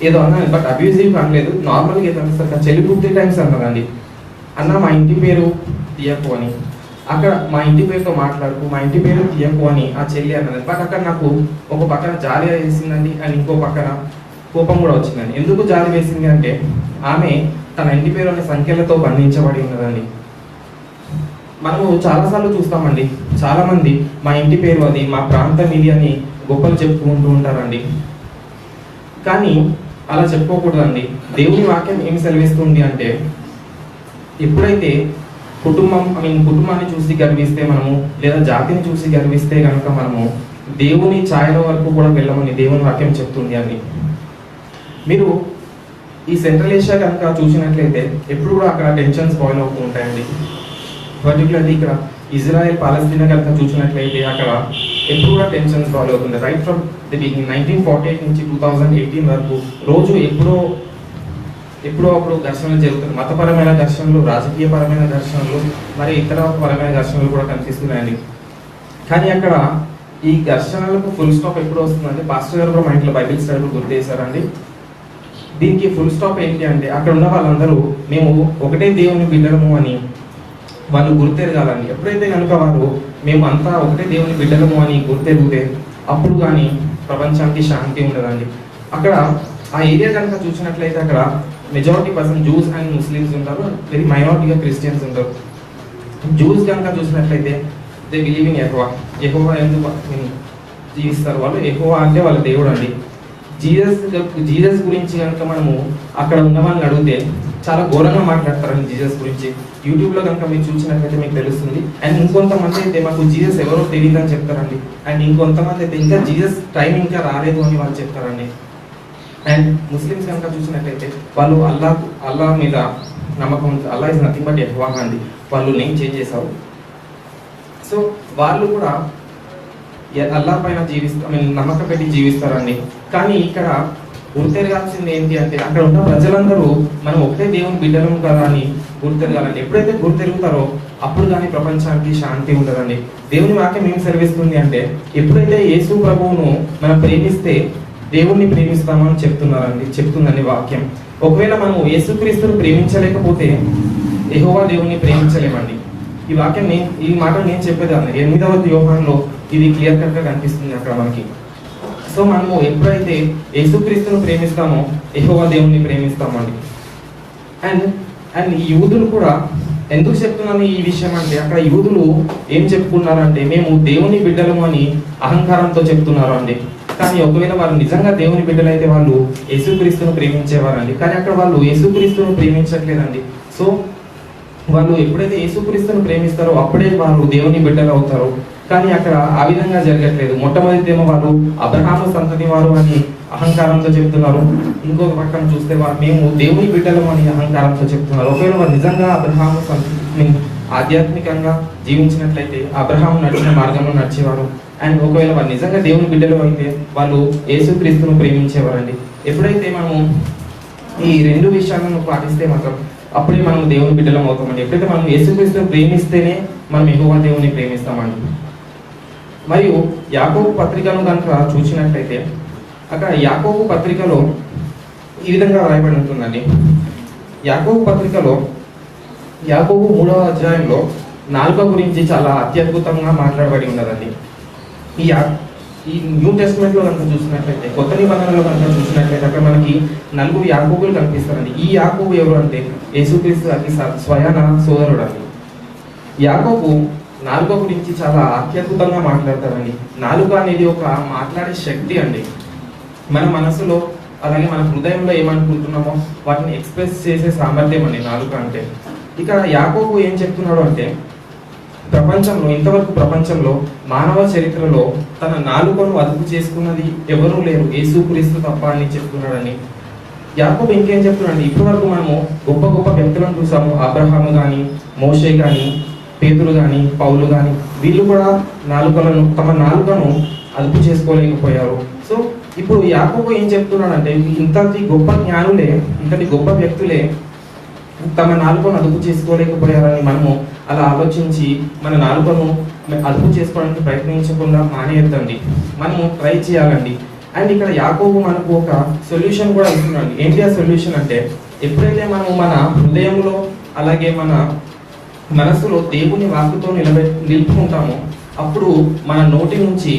ఏదో అన్నాను, బట్ అబ్యూజివ్ అనలేదు, నార్మల్గా ఏదో అనిస్తారు. చెల్లి 2-3 టైమ్స్ అన్నదండి, అన్న మా ఇంటి పేరు తీయకు అని. అక్కడ మా ఇంటి పేరుతో మాట్లాడుకు, మా ఇంటి పేరు తీయకు అని ఆ చెల్లి అన్నది. బట్ అక్కడ నాకు ఒక పక్కన జాలి వేసిందండి అండ్ ఇంకో పక్కన కోపం కూడా వచ్చిందండి. ఎందుకు జాలి వేసింది అంటే ఆమె తన ఇంటి పేరు అనే సంఖ్యలతో బంధించబడి ఉన్నదండి. మనము చాలాసార్లు చూస్తామండి, చాలామంది మా ఇంటి పేరు అది, మా ప్రాంతం ఇది అని గొప్పలు చెప్పుకుంటూ ఉంటారండి. కానీ అలా చెప్పుకోకూడదండి. దేవుని వాక్యం ఏమి సెలవిస్తుంది అంటే ఎప్పుడైతే కుటుంబాన్ని చూసి గర్విస్తే మనము, లేదా జాతిని చూసి గర్విస్తే కనుక మనము దేవుని ఛాయల వరకు కూడా వెళ్ళమని దేవుని వాక్యం చెప్తుంది అని. మీరు ఈ సెంట్రల్ ఏషియా కనుక చూసినట్లయితే ఎప్పుడు కూడా అక్కడ టెన్షన్స్ బాయిల్ అవుతూ ఉంటాయండి. పర్టికులర్లీ ఇక్కడ ఇజ్రాయెల్ పాలస్తీనా కనుక చూసినట్లయితే అక్కడ ఎప్పుడు కూడా టెన్షన్స్ బాయిల్ అవుతుంది. రైట్ ఫ్రమ్ ది బిగినింగ్ 1948 నుంచి 2018 వరకు రోజు ఎప్పుడో అప్పుడు ఘర్షణలు జరుగుతుంది. మతపరమైన ఘర్షణలు, రాజకీయపరమైన ఘర్షణలు, మరి ఇతర పరమైన ఘర్షణలు కూడా కనిపిస్తున్నాయండి. కానీ అక్కడ ఈ ఘర్షణలకు ఫుల్ స్టాప్ ఎప్పుడు వస్తుందంటే పాస్టర్ గారు కూడా మా ఇంట్లో బైబిల్ స్టడీ గుర్తు చేశారండి. దీనికి ఫుల్ స్టాప్ ఏంటి అంటే అక్కడ ఉన్న వాళ్ళందరూ మేము ఒకటే దేవుని బిడ్డలము అని వాళ్ళు గుర్తెరగాలండి. ఎప్పుడైతే కనుక వారు మేము అంతా ఒకటే దేవుని బిడ్డలము అని గుర్తెరిగితే అప్పుడు కానీ ప్రపంచానికి శాంతి ఉండదండి. అక్కడ ఆ ఏరియా కనుక చూసినట్లయితే అక్కడ majority person juice and Muslims ఉంటారు, వెరీ మైనారిటీగా క్రిస్టియన్స్ ఉంటారు. జూస్ కనుక చూసినట్లయితే దే బిలీవ్ ఇన్ యెహోవా ఎందుకు జీవిస్తారు వాళ్ళు. యెహోవా అంటే వాళ్ళ దేవుడు అండి. జీసస్ గురించి కనుక మనము అక్కడ ఉన్న వాళ్ళని అడిగితే చాలా ఘోరంగా మాట్లాడతారండి జీసస్ గురించి. యూట్యూబ్లో కనుక మీరు చూసినట్లయితే మీకు తెలుస్తుంది. అండ్ ఇంకొంతమంది అయితే మాకు జీసస్ ఎవరో తెలియదని చెప్తారండి. అండ్ ఇంకొంతమంది అయితే ఇంకా జీసస్ టైం ఇంకా రాలేదు అని వాళ్ళు చెప్తారండి. అండ్ ముస్లిమ్స్ కనుక చూసినట్లయితే వాళ్ళు అల్లా మీద నమ్మకం, అల్లా ఇస్ నథింగ్ బట్ యెహోవా అండి. వాళ్ళు నేమ్ చేంజ్ చేశారు. సో వాళ్ళు కూడా అల్లా పైన నమ్మకం పెట్టి జీవిస్తారండి. కానీ ఇక్కడ గుర్తెరగాల్సింది ఏంటి అంటే అక్కడ ఉన్న ప్రజలందరూ మనం ఒకటే దేవుని బిడ్డలం కదా అని గుర్తెరగాలండి. ఎప్పుడైతే గుర్తెరుగుతారో అప్పుడు కానీ ప్రపంచానికి శాంతి ఉండదండి. దేవుని వాక్యం ఏం సెలవిస్తుంది అంటే ఎప్పుడైతే యేసు ప్రభువును మనం ప్రేమిస్తే దేవుణ్ణి ప్రేమిస్తామని చెప్తుందండి వాక్యం. ఒకవేళ మనం యేసుక్రీస్తును ప్రేమించలేకపోతే యెహోవా దేవుని ప్రేమించలేమండి. ఈ వాక్యం ఈ మాట నేను చెప్పేదాన్ని 8వ యోహానులో ఇది క్లియర్ కట్గా కనిపిస్తుంది అక్కడ మనకి. సో మనము ఎప్పుడైతే యేసుక్రీస్తును ప్రేమిస్తామో యెహోవా దేవుని ప్రేమిస్తామండి. అండ్ ఈ యూదులు కూడా ఎందుకు చెప్తున్నాను ఈ విషయం అంటే, అక్కడ యూదులు ఏం చెప్పుకున్నారంటే మేము దేవుని బిడ్డలము అని అహంకారంతో చెప్తున్నారు అండి. కానీ ఒకవేళ వాళ్ళు నిజంగా దేవుని బిడ్డలైతే వాళ్ళు యేసుక్రీస్తును ప్రేమించేవారండి. కానీ అక్కడ వాళ్ళు యేసుక్రీస్తును ప్రేమించట్లేదండి. సో వాళ్ళు ఎప్పుడైతే యేసుక్రీస్తును ప్రేమిస్తారో అప్పుడే వారు దేవుని బిడ్డలు అవుతారు. కానీ అక్కడ ఆ విధంగా జరగట్లేదు. మొట్టమొదటిదేమో వాళ్ళు అబ్రహాము సంతతి వారు అని అహంకారంతో చెప్తున్నారు. ఇంకొక పక్కన చూస్తే మేము దేవుని బిడ్డలం అని అహంకారంతో చెప్తున్నారు. ఒకవేళ వారు నిజంగా అబ్రహాము సంతతిని ఆధ్యాత్మికంగా జీవించినట్లయితే అబ్రహాము నడిచిన మార్గంలో నడిచేవారు. అండ్ ఒకవేళ వారు నిజంగా దేవుని బిడ్డలు అయితే వాళ్ళు యేసుక్రీస్తును ప్రేమించేవారండి. ఎప్పుడైతే మనము ఈ రెండు విషయాలను పాటిస్తే మాత్రం అప్పుడే మనం దేవుని బిడ్డలం అవుతామండి. ఎప్పుడైతే మనం యేసుక్రీస్తును ప్రేమిస్తేనే మనం యెహోవా దేవుని ప్రేమిస్తామండి. మరియు యాకోబు పత్రికను కనుక చూసినట్లయితే అక్కడ యాకోబు పత్రికలో ఈ విధంగా రాయబడి ఉంటుందండి. యాకోబు పత్రికలో యాకోబు 3వ అధ్యాయంలో నాలుక గురించి చాలా అత్యద్భుతంగా మాట్లాడబడి ఉన్నదండి. ఈ న్యూ టెస్ట్మెంట్లో కనుక చూసినట్లయితే, కొత్త నిబంధనలో కనుక చూసినట్లయితే అక్కడ మనకి 4 యాకోబులు కనిపిస్తారండి. ఈ యాకోబు ఎవరు అంటే యేసుక్రీస్తు అతి స్వయాన సోదరుడు అండి. యాకోబు నాలుక గురించి చాలా అత్యద్భుతంగా మాట్లాడతారండి. నాలుక అనేది ఒక మాట్లాడే శక్తి అండి. మన మనసులో అలాగే మన హృదయంలో ఏమనుకుంటున్నామో వాటిని ఎక్స్ప్రెస్ చేసే సామర్థ్యం అండి నాలుక అంటే. ఇక్కడ యాకోబు ఏం చెప్తున్నాడు అంటే, ఇంతవరకు ప్రపంచంలో మానవ చరిత్రలో తన నాలుకను అదుపు చేసుకున్నది ఎవరూ లేరు, యేసుక్రీస్తు తప్ప అని చెప్తున్నాడని. యాకోబు ఇంకేం చెప్తున్నాడు, ఇప్పటి వరకు మనము గొప్ప గొప్ప వ్యక్తులను చూసాము. అబ్రహాము కానీ, మోషే కానీ, పేతురు కానీ, పౌలు కానీ, వీళ్ళు కూడా తమ నాలుకను అదుపు చేసుకోలేకపోయారు. సో ఇప్పుడు యాకోబు ఏం చెప్తున్నాడంటే, ఇంతటి గొప్ప జ్ఞానులే, ఇంతటి గొప్ప వ్యక్తులే తమ నాలుకను అదుపు చేసుకోలేకపోయారని మనము అలా ఆలోచించి మన నాలుకను అదుపు చేసుకోవడానికి ప్రయత్నించకుండా మానేయద్దండి, మనము ట్రై చేయాలండి. అండ్ ఇక్కడ యాకోబు మనకు ఒక సొల్యూషన్ కూడా ఇస్తున్నాడు. ఏంటి ఆ సొల్యూషన్ అంటే, ఎప్పుడైతే మన హృదయంలో అలాగే మన మనసులో దేవుని వాక్కుతో నిలుపుకుంటామో అప్పుడు మన నోటి నుంచి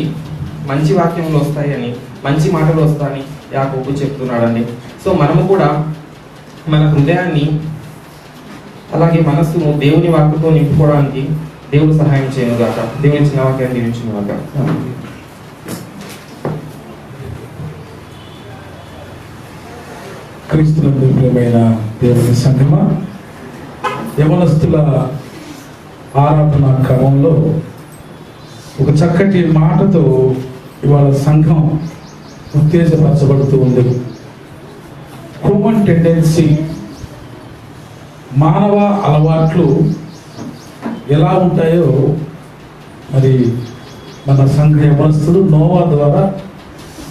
మంచి వాక్యములు వస్తాయని, మంచి మాటలు వస్తాయని యాకోబు చెప్తున్నాడండి. సో మనము కూడా మన హృదయాన్ని అలాగే మనస్సును దేవుని వాక్కుతో నింపుకోవడానికి దేవుడు సహాయం చేయను గాక. దేవుని చిన్న వాక్యాన్ని దీవించును గాక. క్రీస్తునందు ప్రియమైన దేవుని సంఘమా, యవనస్తుల ఆరాధన క్రమంలో ఒక చక్కటి మాటతో ఇవాళ సంఘం ఉత్తేజపరచబడుతూ ఉంది. హ్యూమన్ టెండెన్సీ, మానవ అలవాట్లు ఎలా ఉంటాయో మరి మన సంఘ యవనస్తులు నోవా ద్వారా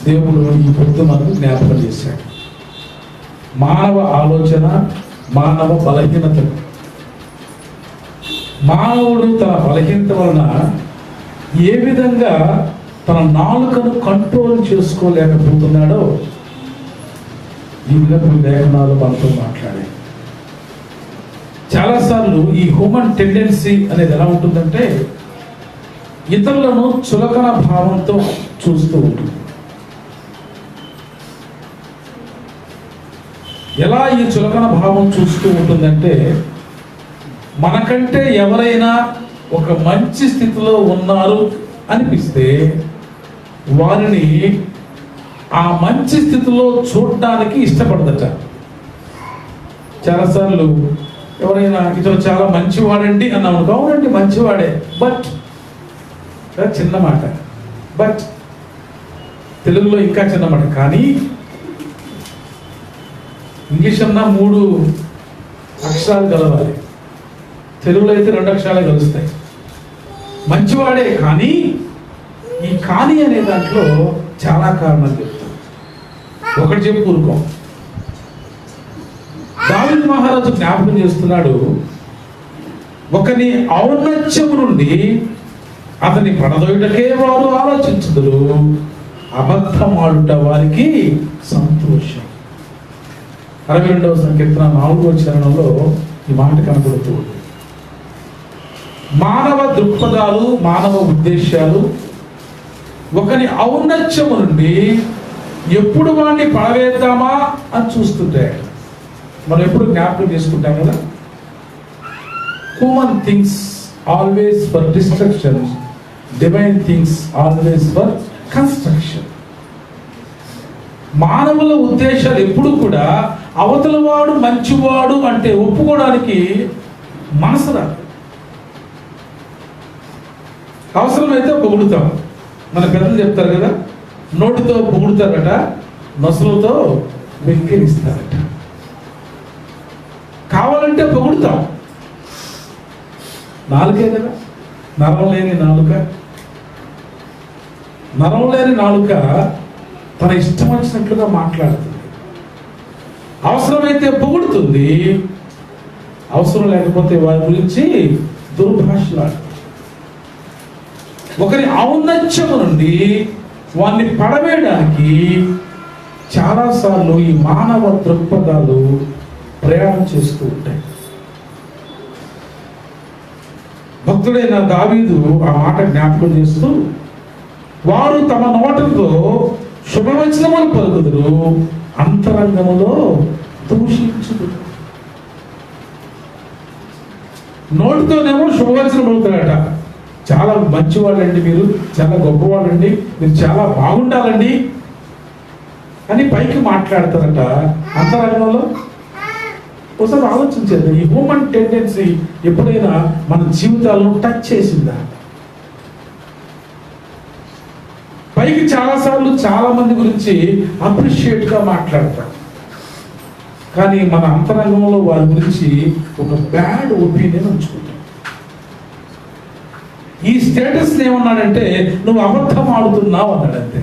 దేవుడు ఈ పొద్దు మనకు జ్ఞాపకం చేశాడు. మానవ ఆలోచన, మానవ బలహీనత, మానవుడు తన బలహీనత వలన ఏ విధంగా తన నాలుకను కంట్రోల్ చేసుకోలేకపోతున్నాడో ఈ విధంగా లేఖనాలు మనతో మాట్లాడాయి. చాలాసార్లు ఈ హ్యూమన్ టెండెన్సీ అనేది ఎలా ఉంటుందంటే, ఇతరులను చులకన భావంతో చూస్తూ ఉంటుంది. ఎలా ఈ చులకన భావం చూస్తూ ఉంటుందంటే, మనకంటే ఎవరైనా ఒక మంచి స్థితిలో ఉన్నారు అనిపిస్తే వారిని ఆ మంచి స్థితిలో చూడడానికి ఇష్టపడదట. చాలాసార్లు ఎవరైనా ఇతను చాలా మంచివాడండి అన్నాము, అవునండి మంచివాడే, బట్ చిన్న మాట, బట్ తెలుగులో ఇంకా చిన్న మాట, కానీ ఇంగ్లీష్ అన్నా 3 అక్షరాలు కలవాలి, తెలుగులో అయితే 2 అక్షరాలే కలుస్తాయి. మంచివాడే కానీ ఈ కానీ అనే దాంట్లో చాలా కారణాలు చెప్తాను. ఒకటి చెప్పి ఊరుకోం. దావీదు మహారాజు జ్ఞాపకం చేస్తున్నాడు, ఒకని ఔన్నత్యము నుండి అతని పడదోయుటకే వారు ఆలోచించుదురు, అబద్ధమాడుట వారికి సంతోషం. 62వ సంకీర్తన 4వ చరణంలో ఈ మాట కనబడుతూ ఉంది. మానవ దృక్పథాలు, మానవ ఉద్దేశాలు ఒకని ఔన్నత్యము నుండి ఎప్పుడు వాడిని పడవేద్దామా అని చూస్తుంటాయి. మనం ఎప్పుడు జ్ఞాపకం చేసుకుంటాం కదా, human things always for destruction, divine things always for construction. మానవుల ఉద్దేశాలు ఎప్పుడు కూడా అవతల వాడు మంచివాడు అంటే ఒప్పుకోవడానికి మనసు రాదు. అవసరమైతే పొగుడుతాం. మన పెద్దలు చెప్తారు కదా, నోటితో పొగుడుతారట, నొసలుతో వెక్కిరిస్తారట. కావాలంటే పొగుడుతాం, నాలుకే కదా, నరం లేని నాలుక. నరం లేని నాలుక తన ఇష్టం వచ్చినట్లుగా మాట్లాడుతుంది. అవసరమైతే పొగుడుతుంది, అవసరం లేకపోతే వారి గురించి దుర్భాషలాడుతుంది. ఒకరి ఔన్నత్యము నుండి వారిని పడవేయడానికి చాలాసార్లు ఈ మానవ దృక్పథాలు ప్రయాణం చేస్తూ ఉంటాయి. భక్తుడైన దావీదు ఆ మాట జ్ఞాపకం చేస్తూ, వారు తమ నోటతో శుభవచనములు పలుకుదురు, అంతరంగములో దూషించుదురు. నోటితోనేమో శుభవచనం పలుకుతారట, చాలా మంచివాళ్ళండి మీరు, చాలా గొప్పవాళ్ళండి, మీరు చాలా బాగుండాలండి అని పైకి మాట్లాడతారట. అంతరంగంలో ఒకసారి ఆలోచించేది, ఈ హ్యూమన్ టెండెన్సీ ఎప్పుడైనా మన జీవితాలను టచ్ చేసిందా? పైకి చాలాసార్లు చాలా మంది గురించి అప్రిషియేట్గా మాట్లాడతాం, కానీ మన అంతరంగంలో వారి గురించి ఒక బ్యాడ్ ఒపీనియన్ ఉంచుకుంటాం. ఈ స్టేటస్ ఏమన్నాడంటే, నువ్వు అబద్ధం ఆడుతున్నావు అన్నాడంతే.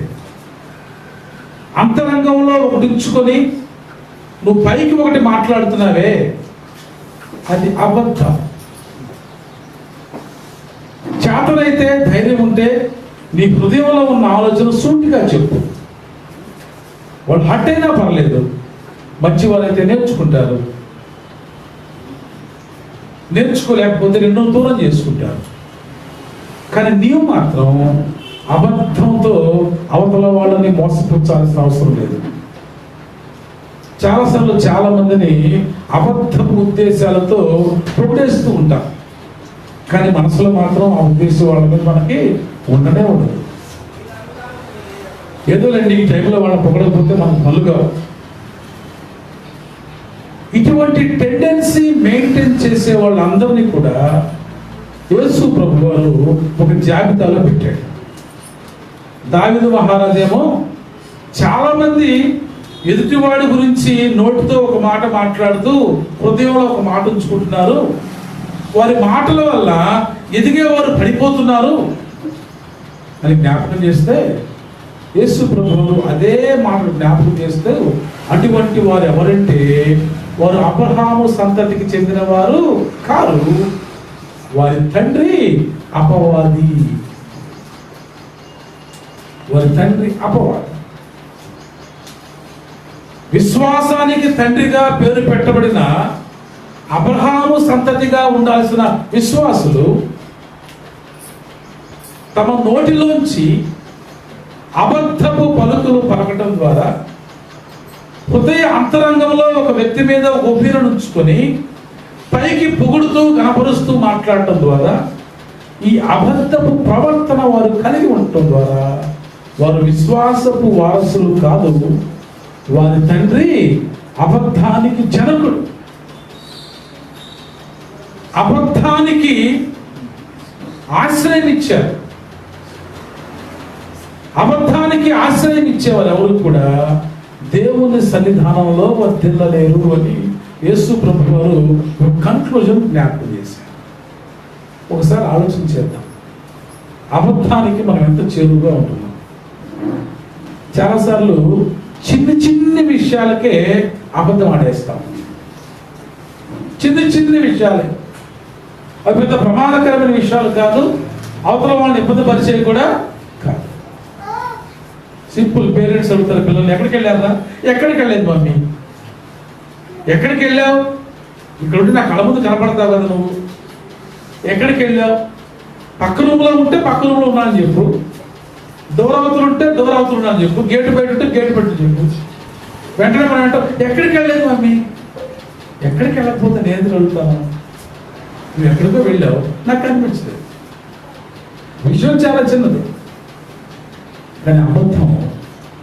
అంతరంగంలో ఒకటి ఉంచుకొని నువ్వు పైకి ఒకటి మాట్లాడుతున్నావే, అది అబద్ధం. చేతనైతే ధైర్యం ఉంటే నీ హృదయంలో ఉన్న ఆలోచన సూటిగా చెప్పు. వాళ్ళు హట్ అయినా పర్లేదు, మంచివారైతే నేర్చుకుంటారు, నేర్చుకోలేకపోతే నిన్ను దూరం చేసుకుంటారు. కానీ నీవు మాత్రం అబద్ధంతో అవతల వాళ్ళని మోసపుచ్చాల్సిన అవసరం లేదు. చాలాసార్లు చాలా మందిని అబద్ధపు ఉద్దేశాలతో పొగిడేస్తూ ఉంటాం, కానీ మనసులో మాత్రం ఆ ఉద్దేశం వాళ్ళ మీద మనకి ఉండనే ఉండదు. ఏదోలేండి ఈ టైంలో వాళ్ళని పొగడకపోతే మనకు పనులుగా. ఇటువంటి టెండెన్సీ మెయింటైన్ చేసే వాళ్ళందరినీ కూడా యేసు ప్రభు వారు ఒక జాబితాలో పెట్టాడు. దావీదు మహారాజేమో చాలా మంది ఎదుటివాడి గురించి నోటితో ఒక మాట మాట్లాడుతూ హృదయంలో ఒక మాట ఉంచుకుంటున్నారు, వారి మాటల వల్ల ఎదిగేవారు పడిపోతున్నారు అని జ్ఞాపకం చేస్తే, యేసు ప్రభువులు అదే మాట జ్ఞాపకం చేస్తూ, అటువంటి వారు ఎవరంటే వారు అబ్రహాము సంతతికి చెందిన వారు కారు, వారి తండ్రి అపవాది. వారి తండ్రి అపవాది. విశ్వాసానికి తండ్రిగా పేరు పెట్టబడిన అబ్రహాము సంతతిగా ఉండాల్సిన విశ్వాసులు తమ నోటిలోంచి అబద్ధపు పలుకులు పలకటం ద్వారా హృదయ అంతరంగంలో ఒక వ్యక్తి మీద ఒక ఒపీనియన్ ఉంచుకొని పైకి పొగుడుతూ కనపరుస్తూ మాట్లాడటం ద్వారా ఈ అబద్ధపు ప్రవర్తన వారు కలిగి ఉండటం ద్వారా వారు విశ్వాసపు వారసులు కాదు, వారి తండ్రి అబద్ధానికి జనకుడు. అబద్ధానికి ఆశ్రయం ఇచ్చారు. అబద్ధానికి ఆశ్రయం ఇచ్చేవారు ఎవరు కూడా దేవుని సన్నిధానంలో వర్ధిల్లలేరు అని యేసు ప్రభు వారు కన్క్లూజన్ జ్ఞాపకం చేశారు. ఒకసారి ఆలోచించేద్దాం, అబద్ధానికి మనం ఎంత చేరువుగా ఉంటున్నాం. చాలాసార్లు చిన్న చిన్న విషయాలకే అబద్ధం ఆడేస్తాం. చిన్న చిన్న విషయాలే, అవి పెద్ద ప్రమాదకరమైన విషయాలు కాదు, అవతల వాళ్ళని ఇబ్బంది పరిచయం కూడా కాదు. సింపుల్. పేరెంట్స్ అడుగుతారు పిల్లల్ని, ఎక్కడికి వెళ్ళారా? ఎక్కడికి వెళ్ళలేదు మమ్మీ. ఎక్కడికి వెళ్ళావు? ఇక్కడ ఉండి నా కళ్ళ ముందు కనపడతావు కదా నువ్వు. ఎక్కడికి వెళ్ళావు? పక్క రూమ్లో ఉంటే పక్క రూమ్లో ఉన్నా అని చెప్పు, దూరావతులు ఉంటే దూరావతులు ఉన్నా అని చెప్పు, గేటు బయట ఉంటే గేటు బయట చెప్పు. వెంటనే మనం అంటాం, ఎక్కడికి వెళ్ళలేదు మమ్మీ. ఎక్కడికి వెళ్ళకపోతే నేను ఎందుకు అడుగుతాను? నువ్వు ఎక్కడికో వెళ్ళావు, నాకు కనిపించలేదు. విషయం చాలా చిన్నది, కానీ అబద్ధం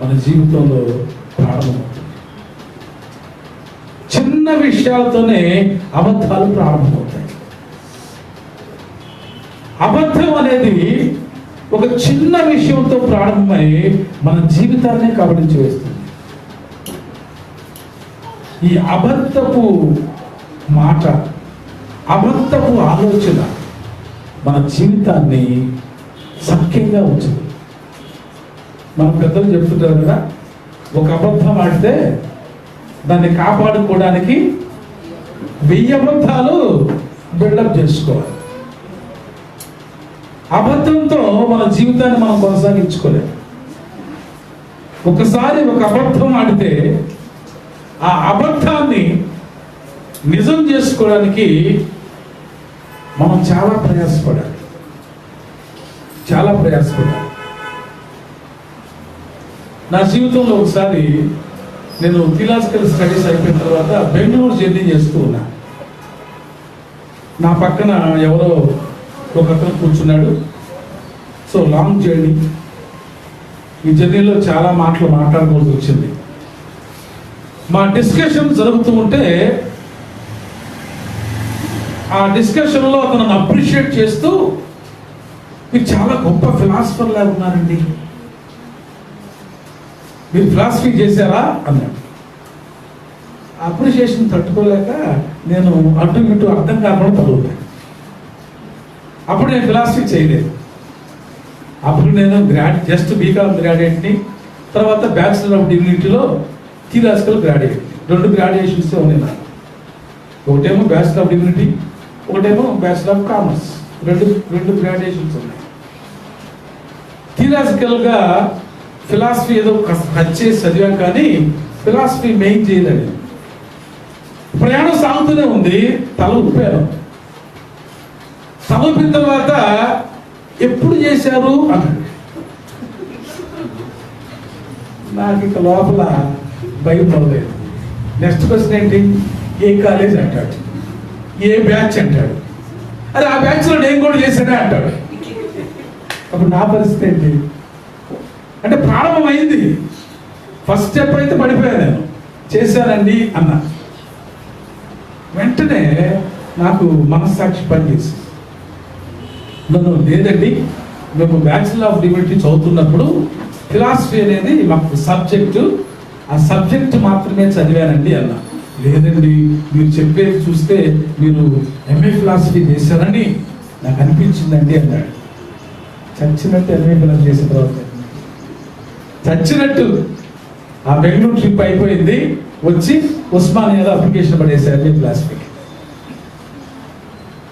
మన జీవితంలో ప్రారంభమవుతుంది. చిన్న విషయాలతోనే అబద్ధాలు ప్రారంభమవుతాయి. అబద్ధం అనేది ఒక చిన్న విషయంతో ప్రారంభమై మన జీవితాన్ని కబళించి వేస్తుంది. ఈ అబద్ధపు మాట, అబద్ధపు ఆలోచన మన జీవితాన్ని సఖ్యంగా ఉంచదు. మన పెద్దలు చెప్తుంటారు కదా, ఒక అబద్ధం ఆడితే దాన్ని కాపాడుకోవడానికి 1000 అబద్ధాలు బిల్డప్ చేసుకోవాలి. అబద్ధంతో మన జీవితాన్ని మనం కొనసాగించుకోలేము. ఒకసారి ఒక అబద్ధం ఆడితే ఆ అబద్ధాన్ని నిజం చేసుకోవడానికి మనం చాలా ప్రయాసపడాలి. నా జీవితంలో ఒకసారి నేను థియలాజికల్ స్టడీస్ అయిపోయిన తర్వాత బెంగళూరు జర్నీ చేస్తూ ఉన్నా. నా పక్కన ఎవరో ఒక అతను కూర్చున్నాడు. So long journey. ఈ జర్నీలో చాలా మాటలు మాట్లాడుకోవాల్సి వచ్చింది. మా డిస్కషన్ జరుగుతూ ఉంటే ఆ డిస్కషన్లో అతను అప్రిషియేట్ చేస్తూ, మీరు చాలా గొప్ప ఫిలాసఫర్ లాగా ఉన్నారండి, మీరు ఫిలాసఫీ చేశారా అన్నాడు. అప్రిషియేషన్ తట్టుకోలేక నేను అటు ఇటు అర్థం కాకుండా తగులుతాను. అప్పుడు నేను ఫిలాసఫీ చేయలేదు. అప్పుడు నేను జస్ట్ బీకామ్ గ్రాడ్యుయేట్ని, తర్వాత బ్యాచిలర్ ఆఫ్ డిగ్నిటీలో థియలాజికల్ గ్రాడ్యుయేట్. 2 గ్రాడ్యుయేషన్స్ ఉన్నాయి నాకు. ఒకటేమో బ్యాచిలర్ ఆఫ్ డిగ్నిటీ, ఒకటేమో బ్యాచిలర్ ఆఫ్ కామర్స్. రెండు గ్రాడ్యుయేషన్స్ ఉన్నాయి. థియలాజికల్గా ఫిలాసఫీ ఏదో టచ్ చేసి చదివాం, కానీ ఫిలాసఫీ మెయిన్ చేయలేదు. ప్రయాణం సాగుతూనే ఉంది. తల ఊపాను. తల ఊపిన తర్వాత ఎప్పుడు చేశారు అన్నాడు. నాకు ఇక లోపల భయం మొదలేదు. నెక్స్ట్ క్వశ్చన్ ఏంటి? ఏ కాలేజ్ అంటాడు, ఏ బ్యాచ్ అంటాడు. అరే ఆ బ్యాచ్లో నేను కూడా చేశానే అంటాడు. అప్పుడు నా పరిస్థితి ఏంటి అంటే, ప్రారంభం అయింది. ఫస్ట్ స్టెప్ అయితే పడిపోయాను. నేను చేశానండి అన్నా. వెంటనే నాకు మనస్సాక్షి పనిచేసి, నన్ను లేదండి, మేము బ్యాచిలర్ ఆఫ్ డిగ్నిటీ చదువుతున్నప్పుడు ఫిలాసఫీ అనేది మాకు సబ్జెక్టు, ఆ సబ్జెక్ట్ మాత్రమే చదివానండి అన్నా. లేదండి, మీరు చెప్పేది చూస్తే మీరు ఎంఏ ఫిలాసఫీ చేశారని నాకు అనిపించిందండి అన్నాడు. చచ్చినట్టు ఎంఏ ఫిలాసఫీ చేసిన తర్వాత చచ్చినట్టు ఆ బెంగళూరు ట్రిప్ అయిపోయింది. వచ్చి ఉస్మానియాలో అప్లికేషన్ పడేశారు ఎంఏ ఫిలాసఫీకి.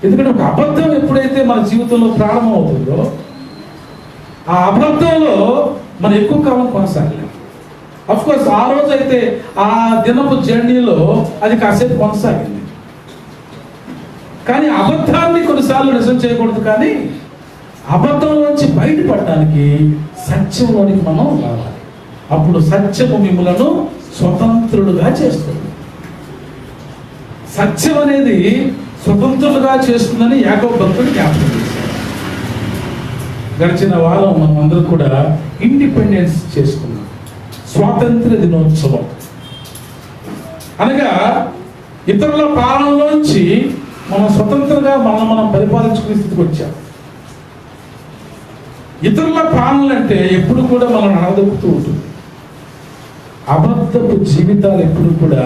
ఎందుకంటే ఒక అబద్ధం ఎప్పుడైతే మన జీవితంలో ప్రారంభం అవుతుందో, ఆ అబద్ధంలో మనం ఎక్కువ కాలం కొనసాగలేము. అఫ్కోర్స్ ఆ రోజు అయితే ఆ దినపు జర్నీలో అది కాసేపు కొనసాగింది, కానీ అబద్ధాన్ని కొన్నిసార్లు నిజం చేయకూడదు. కానీ అబద్ధంలోంచి బయటపడడానికి సత్యంలోనికి మనం రావాలి. అప్పుడు సత్యము మిమ్ములను స్వతంత్రులుగా చేస్తుంది. సత్యం అనేది స్వతంత్రులుగా చేస్తుందని యాకోబు భక్తుడు జ్ఞాపకం చేశారు. గడిచిన వారం మనం అందరం కూడా ఇండిపెండెన్స్ చేసుకున్నాం, స్వాతంత్ర దినోత్సవం. అనగా ఇతరుల పాలనలోంచి మనం స్వతంత్రంగా మనం పరిపాలించుకునే స్థితికి వచ్చాం. ఇతరుల పాలనలు అంటే ఎప్పుడు కూడా మనం అణగదొక్కుతూ ఉంటుంది. అబద్ధపు జీవితాలు ఎప్పుడు కూడా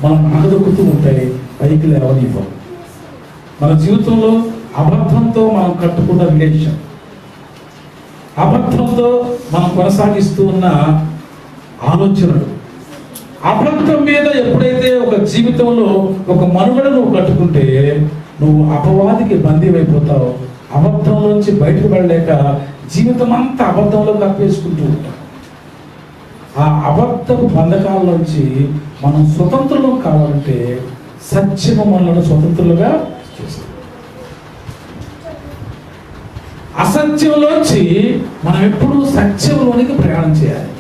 మనం అణగదొక్కుతూ ఉంటాయి, పైకి లేవనివ్వం. మన జీవితంలో అబద్ధంతో మనం కట్టుకున్న రిలేషన్, అబద్ధంతో మనం కొనసాగిస్తూ ఉన్న ఆలోచనలు, అబద్ధం మీద ఎప్పుడైతే ఒక జీవితంలో ఒక మనుగడ నువ్వు కట్టుకుంటే నువ్వు అపవాదికి బందీవైపోతావు. అబద్ధంలోంచి బయటకు పడలేక జీవితం అంతా అబద్ధంలో కప్పేసుకుంటూ ఉంటాం. ఆ అబద్ధపు బంధకాల నుంచి మనం స్వతంత్రం కావాలంటే సత్యము మనలను స్వతంత్రులుగా చేస్తుంది. అసత్యంలోంచి మనం ఎప్పుడూ సత్యంలోనికి ప్రయాణం చేయాలి.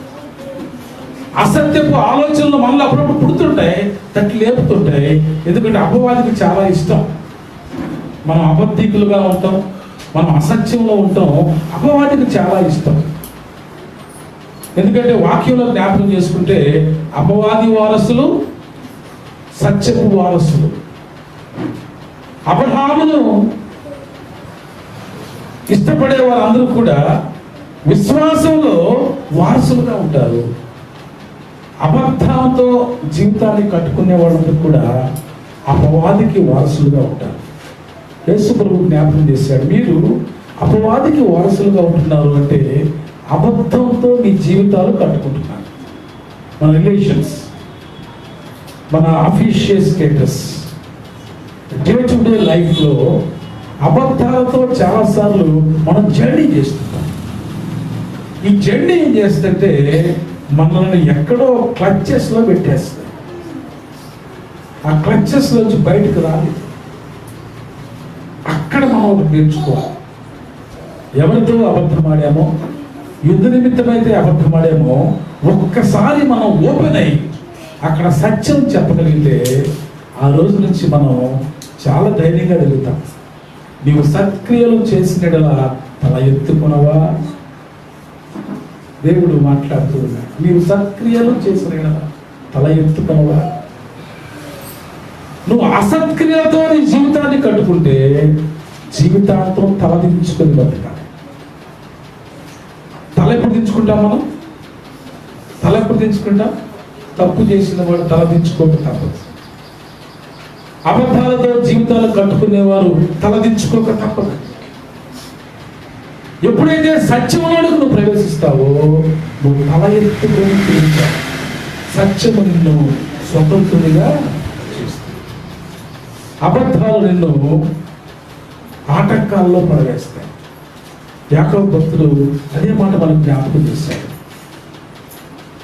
అసత్యపు ఆలోచనలు మనలో అప్పుడప్పుడు పుడుతుంటాయి, తట్టి లేపుతుంటాయి. ఎందుకంటే అపవాదికి చాలా ఇష్టం మనం అబద్ధికులుగా ఉంటాం, మనం అసత్యంలో ఉంటాం. అపవాదికి చాలా ఇష్టం. ఎందుకంటే వాక్యంలో జ్ఞాపకం చేసుకుంటే అపవాది వారసులు, సత్యపు వారసులు. అబ్రహామును ఇష్టపడే వారందరూ కూడా విశ్వాసంలో వారసులుగా ఉంటారు. అబద్ధంతో జీవితాన్ని కట్టుకునే వాళ్ళందరూ కూడా అపవాదికి వారసులుగా ఉంటారు. యేసు ప్రభువు జ్ఞాపకం చేశాడు, మీరు అపవాదికి వారసులుగా ఉంటున్నారు అంటే అబద్ధంతో మీ జీవితాలు కట్టుకుంటున్నారు. మన రిలేషన్స్, మన official status, day to day లైఫ్లో అబద్ధాలతో చాలాసార్లు మనం జర్నీ చేస్తుంటాం. ఈ జర్నీ ఏం చేస్తుంటే మనల్ని ఎక్కడో క్లచెస్లో పెట్టేస్తాయి. ఆ క్లచెస్లోంచి బయటకు రాలేదు. అక్కడ మనం ఒకటి నేర్చుకోవాలి. ఎవరితో అబద్ధమాడామో, యుద్ధ నిమిత్తమైతే అబద్ధమాడామో, ఒక్కసారి మనం ఓపెన్ అయ్యి అక్కడ సత్యం చెప్పగలిగితే ఆ రోజు నుంచి మనం చాలా ధైర్యంగా వెళ్తాం. నీవు సత్క్రియలు చేసినలా తల ఎత్తుకునవా? దేవుడు మాట్లాడుతూ ఉన్నాడు. నీవు సత్క్రియలు చేసిన తల ఎత్తుకునవా? నువ్వు అసత్క్రియలతో నీ జీవితాన్ని కట్టుకుంటే జీవితాంతం తలదించుకొని బతకాలి. తల ఎప్పుడు దించుకుంటాం మనం? తల ఎప్పుడు దించుకుంటాం? తప్పు చేసిన వాడు తల దించుకోక తప్పదు. అబద్ధాలతో జీవితాలు కట్టుకునేవారు తలదించుకోక తప్పదు. ఎప్పుడైతే సత్యంలోనికి నువ్వు ప్రవేశిస్తావో నువ్వు తల ఎత్తుకొని తిరుగుతావు. సత్యము నిన్ను స్వతంత్రునిగా చేస్తుంది. అబద్ధాలు నిన్ను ఆటంకాల్లో పడవేస్తాయి. యాకోబు భక్తుడు అదే మాట మనకు జ్ఞాపకం చేశాడు.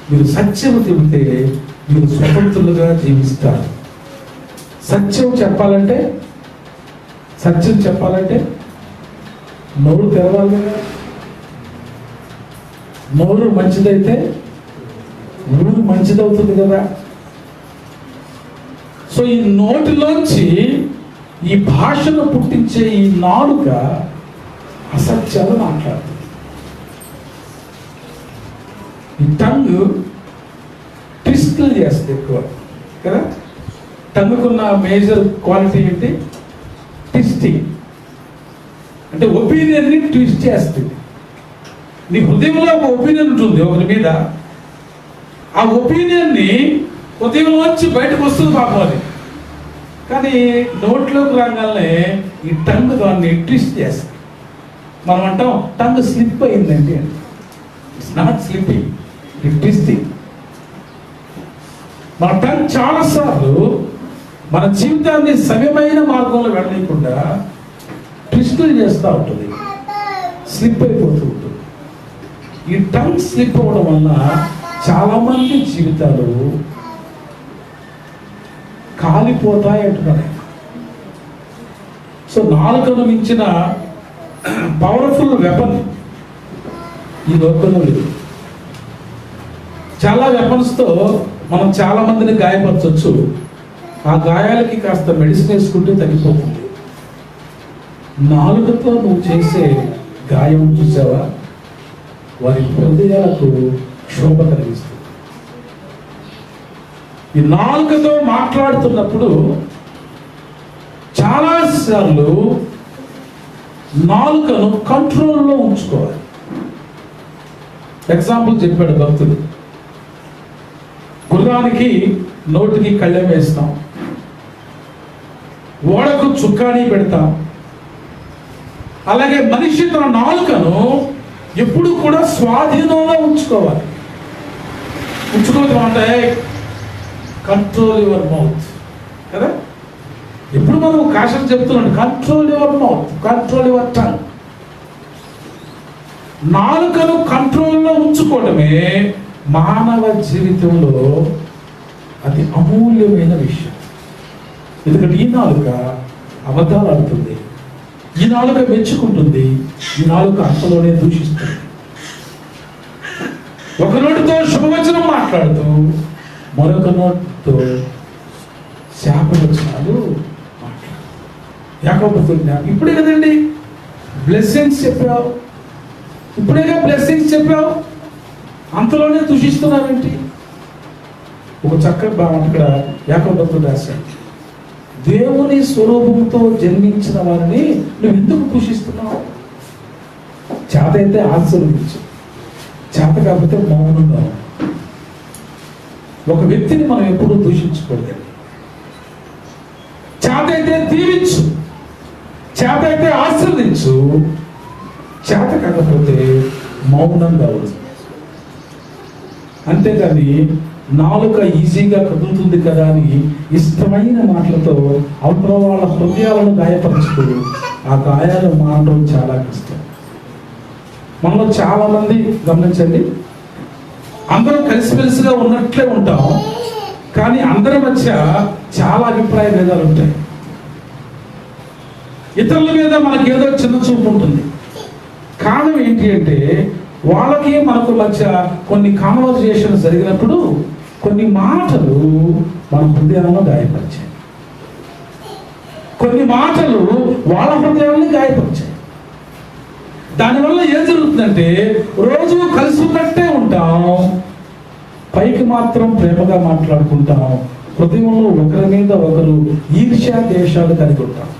మీరు సత్యము చెబితే మీరు స్వతంత్రులుగా జీవిస్తారు. సత్యం చెప్పాలంటే నోరు తెరవాలి కదా. నోరు మంచిదైతే ఊరు మంచిదవుతుంది కదా. సో ఈ నోటిలోంచి ఈ భాషను పుట్టించే ఈ నాలుక అసత్యాలు మాట్లాడుతుంది. ఈ టంగ్ ట్విస్టులు చేస్తుంది ఎక్కువ కదా. టంగుకున్న మేజర్ క్వాలిటీ ఏంటి? ట్విస్టింగ్. అంటే ఒపీనియన్ని ట్విస్ట్ చేస్తుంది. నీ హృదయంలో ఒక ఒపీనియన్ ఉంటుంది ఒకరి మీద, ఆ ఒపీనియన్ని హృదయంలోంచి బయటకు వస్తుంది పాపం అది. కానీ నోట్లోకి రాగానే ఈ టంగ్ దాన్ని ట్విస్ట్ చేస్తుంది. మనం అంటాం టంగ్ స్లిప్ అయిందండి అని. It's not slipping, it twisting. మన టంగ్ చాలాసార్లు మన జీవితాన్ని సవ్యమైన మార్గంలో వెళ్ళకుండా ట్విస్టులు చేస్తూ ఉంటుంది, స్లిప్ అయిపోతూ ఉంటుంది. ఈ టంగ్ స్లిప్ అవ్వడం వల్ల చాలామంది జీవితాలు కాలిపోతాయి అంటున్నారు. సో నాలుకను మించిన పవర్ఫుల్ వెపన్ ఈ లోకంలో లేదు. చాలా వెపన్స్తో మనం చాలా మందిని గాయపరచవచ్చు. ఆ గాయాలకి కాస్త మెడిసిన్ వేసుకుంటే తగ్గిపోతుంది. నాలుకతో నువ్వు చేసే గాయం చూసావా, వారి హృదయాలకు క్షోభ కలిగిస్తుంది. ఈ నాలుకతో మాట్లాడుతున్నప్పుడు చాలాసార్లు నాలుకను కంట్రోల్లో ఉంచుకోవాలి. ఎగ్జాంపుల్ చెప్పాడు భక్తుడు. గుర్రానికి నోటికి కళ్ళెం వేస్తాం, ఓడకు చుక్కాని పెడతాం. అలాగే మనిషి తన నాలుకను ఎప్పుడు కూడా స్వాధీనంలో ఉంచుకోవాలి. ఉంచుకోవడం అంటే కంట్రోల్ యువర్ మౌత్ కదా. ఇప్పుడు మనం కాషన్ చెప్తున్నాం, control your mouth, control your tongue. నాలుకను కంట్రోల్లో ఉంచుకోవడమే మానవ జీవితంలో అతి అమూల్యమైన విషయం. ఎందుకంటే ఈ నాలుక అబద్ధాలు ఆడుతుంది, ఈ నాలుక మెచ్చుకుంటుంది, ఈ నాలుక అంతలోనే దూషిస్తుంది. ఒక నోటితో శుభవచనం మాట్లాడుతూ మరొక నోటితో శాపవచనాలు మాట్లాడు. యాకోబుతున్నా ఇప్పుడే కదండి బ్లెస్సింగ్స్ చెప్పావు, ఇప్పుడేగా బ్లెస్సింగ్స్ చెప్పావు, అంతలోనే దూషిస్తున్నావేంటి? ఒక చక్కటి భావం ఇక్కడ యాకోబుతుడు రాశాడు, దేవుని స్వరూపంతో జన్మించిన వారిని నువ్వు ఎందుకు దూషిస్తున్నావు? చేతైతే ఆశీర్వదించు, చేత కాకపోతే మౌనంగా. ఒక వ్యక్తిని మనం ఎప్పుడూ దూషించకూడదు. చేతైతే దీవించు, చేతైతే ఆశీర్వదించు, చేత కాకపోతే మౌనంగా ఉంది. అంతేగాని నాలుక ఈజీగా కదులుతుంది కదా అని ఇష్టమైన మాటలతో అవతల వాళ్ళ హృదయాలను గాయపరచుతూ ఆ గాయాలు మానడం చాలా కష్టం. మనలో చాలా మంది గమనించండి, అందరం కలిసిమెలిసిగా ఉన్నట్లే ఉంటాం, కానీ అందరి మధ్య చాలా అభిప్రాయ భేదాలు ఉంటాయి. ఇతరుల మీద మనకి ఏదో చిన్న చూపు ఉంటుంది. కారణం ఏంటి అంటే వాళ్ళకి మనకు మధ్య కొన్ని కాన్వర్జేషన్ జరిగినప్పుడు కొన్ని మాటలు మన హృదయాలను గాయపరిచాయి, కొన్ని మాటలు వాళ్ళ హృదయాన్ని గాయపరిచాయి. దానివల్ల ఏం జరుగుతుందంటే రోజు కలిసి ఉన్నట్టే ఉంటాం, పైకి మాత్రం ప్రేమగా మాట్లాడుకుంటాం, హృదయంలో ఒకరి మీద ఒకరు ఈర్ష్యా ద్వేషాలు కలిగి ఉంటాం.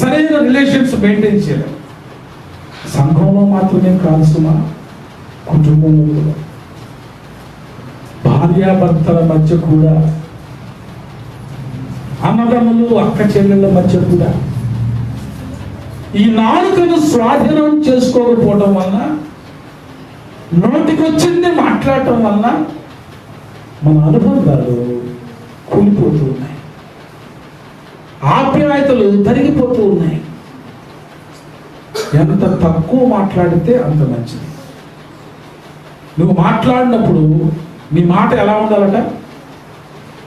సరైన రిలేషన్స్ మెయింటైన్ చేయడం సంఘంలో మాత్రమే కాదు సుమా, కుటుంబంలో కూడా, భార్యాభర్తల మధ్య కూడా, అన్నదమ్ములు అక్క చెల్లెళ్ళ మధ్య కూడా ఈ నాలుకను స్వాధీనం చేసుకోకపోవడం వల్ల, నోటికొచ్చింది మాట్లాడటం వల్ల మన అనుబంధాలు కూలిపోతూ ఉన్నాయి, ఆప్యాయతలు తరిగిపోతూ ఉన్నాయి. ఎంత తక్కువ మాట్లాడితే అంత మంచిది. నువ్వు మాట్లాడినప్పుడు నీ మాట ఎలా ఉండాలట?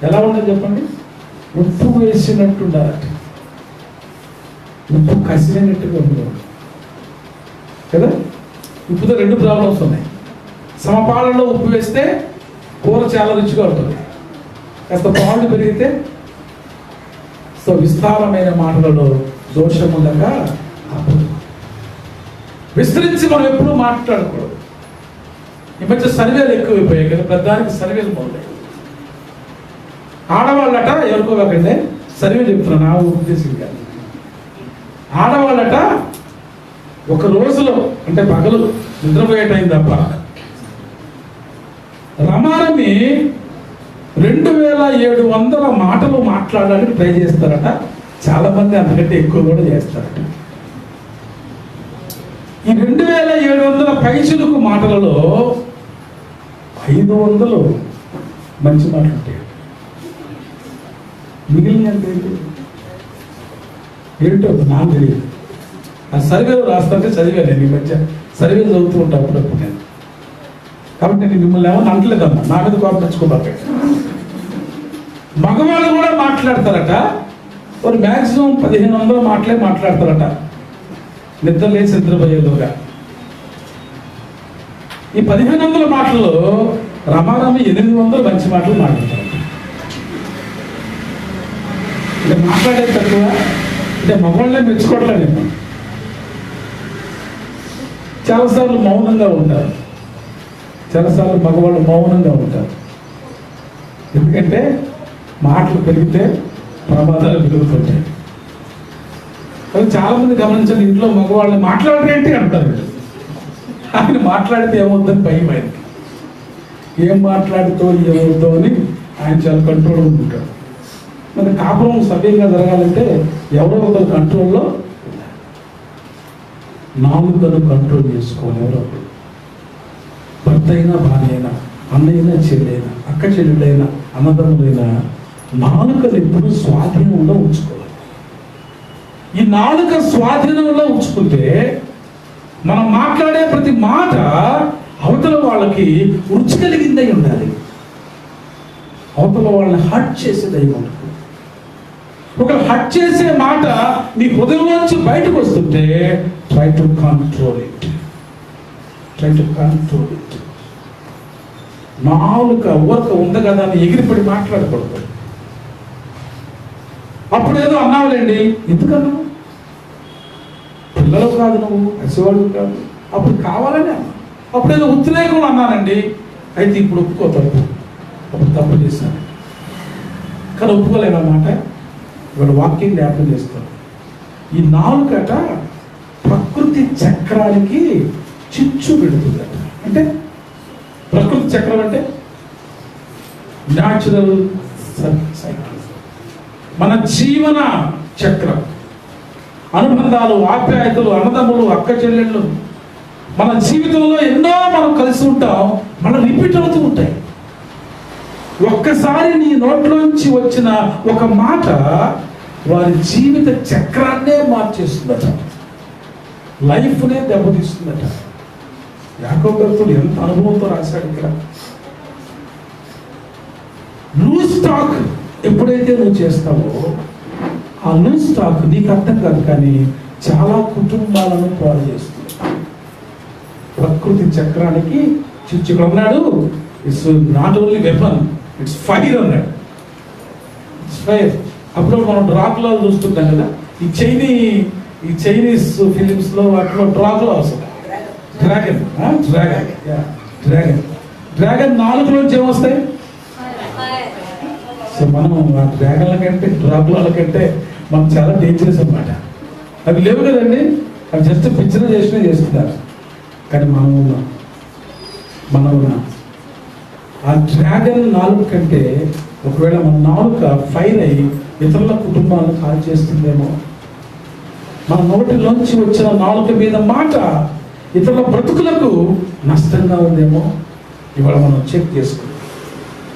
ఎలా ఉండాలి చెప్పండి? ఉప్పు వేసినట్టు ఉండాలట, ఉప్పు కసినట్టుగా ఉండదు కదా. ఉప్పుతో రెండు ప్రాబ్లమ్స్ ఉన్నాయి. సమపాలలో ఉప్పు వేస్తే కూర చాలా రుచిగా ఉంటుంది, కాస్త పాలు పెరిగితే. సో విస్తారమైన మాటలలో దోషం ఉండగా అప్పుడు విస్తరించి మనం ఎప్పుడూ మాట్లాడకూడదు. ఈ మధ్య సర్వేలు ఎక్కువైపోయాయి కదా, పెద్దానికి సర్వేలు మొదలయ్యాయి. ఆడవాళ్ళట ఎవరికో కాకండి సర్వే చెప్తున్నాను, నా ఉద్దేశం కాదు. ఆడవాళ్ళట ఒక రోజులో అంటే పగలు నిద్రపోయే టైం తప్ప రమారమి 2700 మాటలు మాట్లాడడానికి ట్రై చేస్తారట. చాలా మంది అంతకంటే ఎక్కువ కూడా చేస్తారట. ఈ 2700 పైచులకు మాటలలో 500 మంచి మాటలు ఉంటాయి. మిగిలిన ఏంటో నాకు తెలియదు. ఆ సర్వేలో రాస్తుంటే చదివాను నేను. ఈ మధ్య సర్వేలు చదువుతూ ఉంటా అప్పుడప్పుడు నేను. కాబట్టి నేను మిమ్మల్ని ఏమన్నా అంటలేదమ్మా, నా మీద కోపం తెచ్చుకోబాక. మగవాళ్ళు కూడా మాట్లాడతారట, ఒక మ్యాక్సిమం 1500 మాటలే మాట్లాడతారట నిద్ర లేచి నిద్రపోయేలోగా. ఈ 1500 మాటల్లో రమారమి 800 మంచి మాటలు మాట్లాడతారు. అంటే మాట్లాడేది తక్కువ, అంటే మగవాళ్ళే మెచ్చుకోవట్లేదు. నేను చాలాసార్లు మౌనంగా ఉంటారు, చాలాసార్లు మగవాళ్ళు మౌనంగా ఉంటారు. ఎందుకంటే మాటలు పెరిగితే ప్రమాదాలు పెరుగుతుంటాయి. అది చాలామంది గమనించండి, ఇంట్లో మగవాళ్ళని మాట్లాడరేంటి అంటారు. ఆయన మాట్లాడితే ఏమవుతుందని భయం ఆయనకి. ఏం మాట్లాడుతో ఏమవుతో అని ఆయన చాలా కంట్రోల్ ఉంటాడు. మరి కాపురం సవ్యంగా జరగాలంటే ఎవరో ఒకరు కంట్రోల్లో నాలుకను కంట్రోల్ చేసుకోవాలి. ఎవరో ఒకరు, భర్త అయినా భార్య అయినా, అన్నైనా చెల్లైనా, అక్క చెల్లెలైనా, అన్నదమ్ములైనా నాలుకను ఎప్పుడు స్వాధీనంలో ఉంచుకోవాలి. ఈ నాలుక స్వాధీనంలో ఉంచుకుంటే మనం మాట్లాడే ప్రతి మాట అవతల వాళ్ళకి రుచి కలిగిందై ఉండాలి. అవతల వాళ్ళని హర్ట్ చేసేది అయి ఉంటుంది. ఒక హర్ట్ చేసే మాట నీ హృదయంలోంచి బయటకు వస్తుంటే ట్రై టు కంట్రోల్ ఇట్. నాలుక ఊరక ఉంది కదా అని ఎగిరిపడి మాట్లాడకూడదు. అప్పుడేదో అన్నావులేండి, ఎందుకన్నావు? పిల్లలు కాదు, నువ్వు అసివాళ్ళు కాదు, అప్పుడు కావాలని అన్నా. అప్పుడేదో ఉద్రేకం అన్నానండి, అయితే ఇప్పుడు ఒప్పుకో తప్పు, అప్పుడు తప్పు చేశాను కానీ ఒప్పుకోలేనమాట. ఇవాళ వాక్యం జ్ఞాపకం చేస్తాను. ఈ నాలుకట ప్రకృతి చక్రానికి చిచ్చు పెడుతుందట. అంటే ప్రకృతి చక్రం అంటే న్యాచురల్ సైకిల్, మన జీవన చక్రం. అనుబంధాలు, ఆప్యాయతలు, అన్నదమ్ములు, అక్క చెల్లెళ్ళు, మన జీవితంలో ఎన్నో మనం కలిసి ఉంటాం, మనం రిపీట్ అవుతూ ఉంటాయి. ఒక్కసారి నీ నోట్లోంచి వచ్చిన ఒక మాట వారి జీవిత చక్రాన్నే మార్చేస్తుందట, లైఫ్నే దెబ్బతీస్తుందట. యాకోబు భక్తుడు ఎంత అనుభవంతో రాశాడు ఇక్కడ. లూజ్ టాక్ ఎప్పుడైతే నువ్వు చేస్తావో ఆ లూజ్ టాక్ నీకు అర్థం కాదు కానీ చాలా కుటుంబాలను పాడు చేస్తుంది. ప్రకృతి చక్రానికి చిచ్చుకు అన్నాడు, it's not only weapon, it's fire అన్నాడు. It's fire. అప్పుడు మనం డ్రాకులో చూస్తుంటాం కదా, ఈ చైనీస్ ఫిలిమ్స్ లో వాటిలో డ్రాకులో వస్తుంది. డ్రాగన్ నాలుగులోంచి ఏమొస్తాయి? సో మనం ఆ డ్రాగన్ల కంటే డ్రాకుల కంటే మనం చాలా డేంజరస్ అన్నమాట. అవి లేవు కదండి, అవి జస్ట్ పిక్చరైజేషన్ చేస్తున్నారు. కానీ మనం ఉన్నాం. ఆ డ్రాగన్ నాలుగు కంటే ఒకవేళ మన నాలుక ఫైర్ అయ్యి ఇతరుల కుటుంబాలను కాల్ చేస్తుందేమో. మన నోటిలోంచి వచ్చిన నాలుక మీద మాట ఇతరుల బ్రతుకులకు నష్టంగా ఉందేమో. ఇవాళ మనం చెక్ చేసుకుంటాం.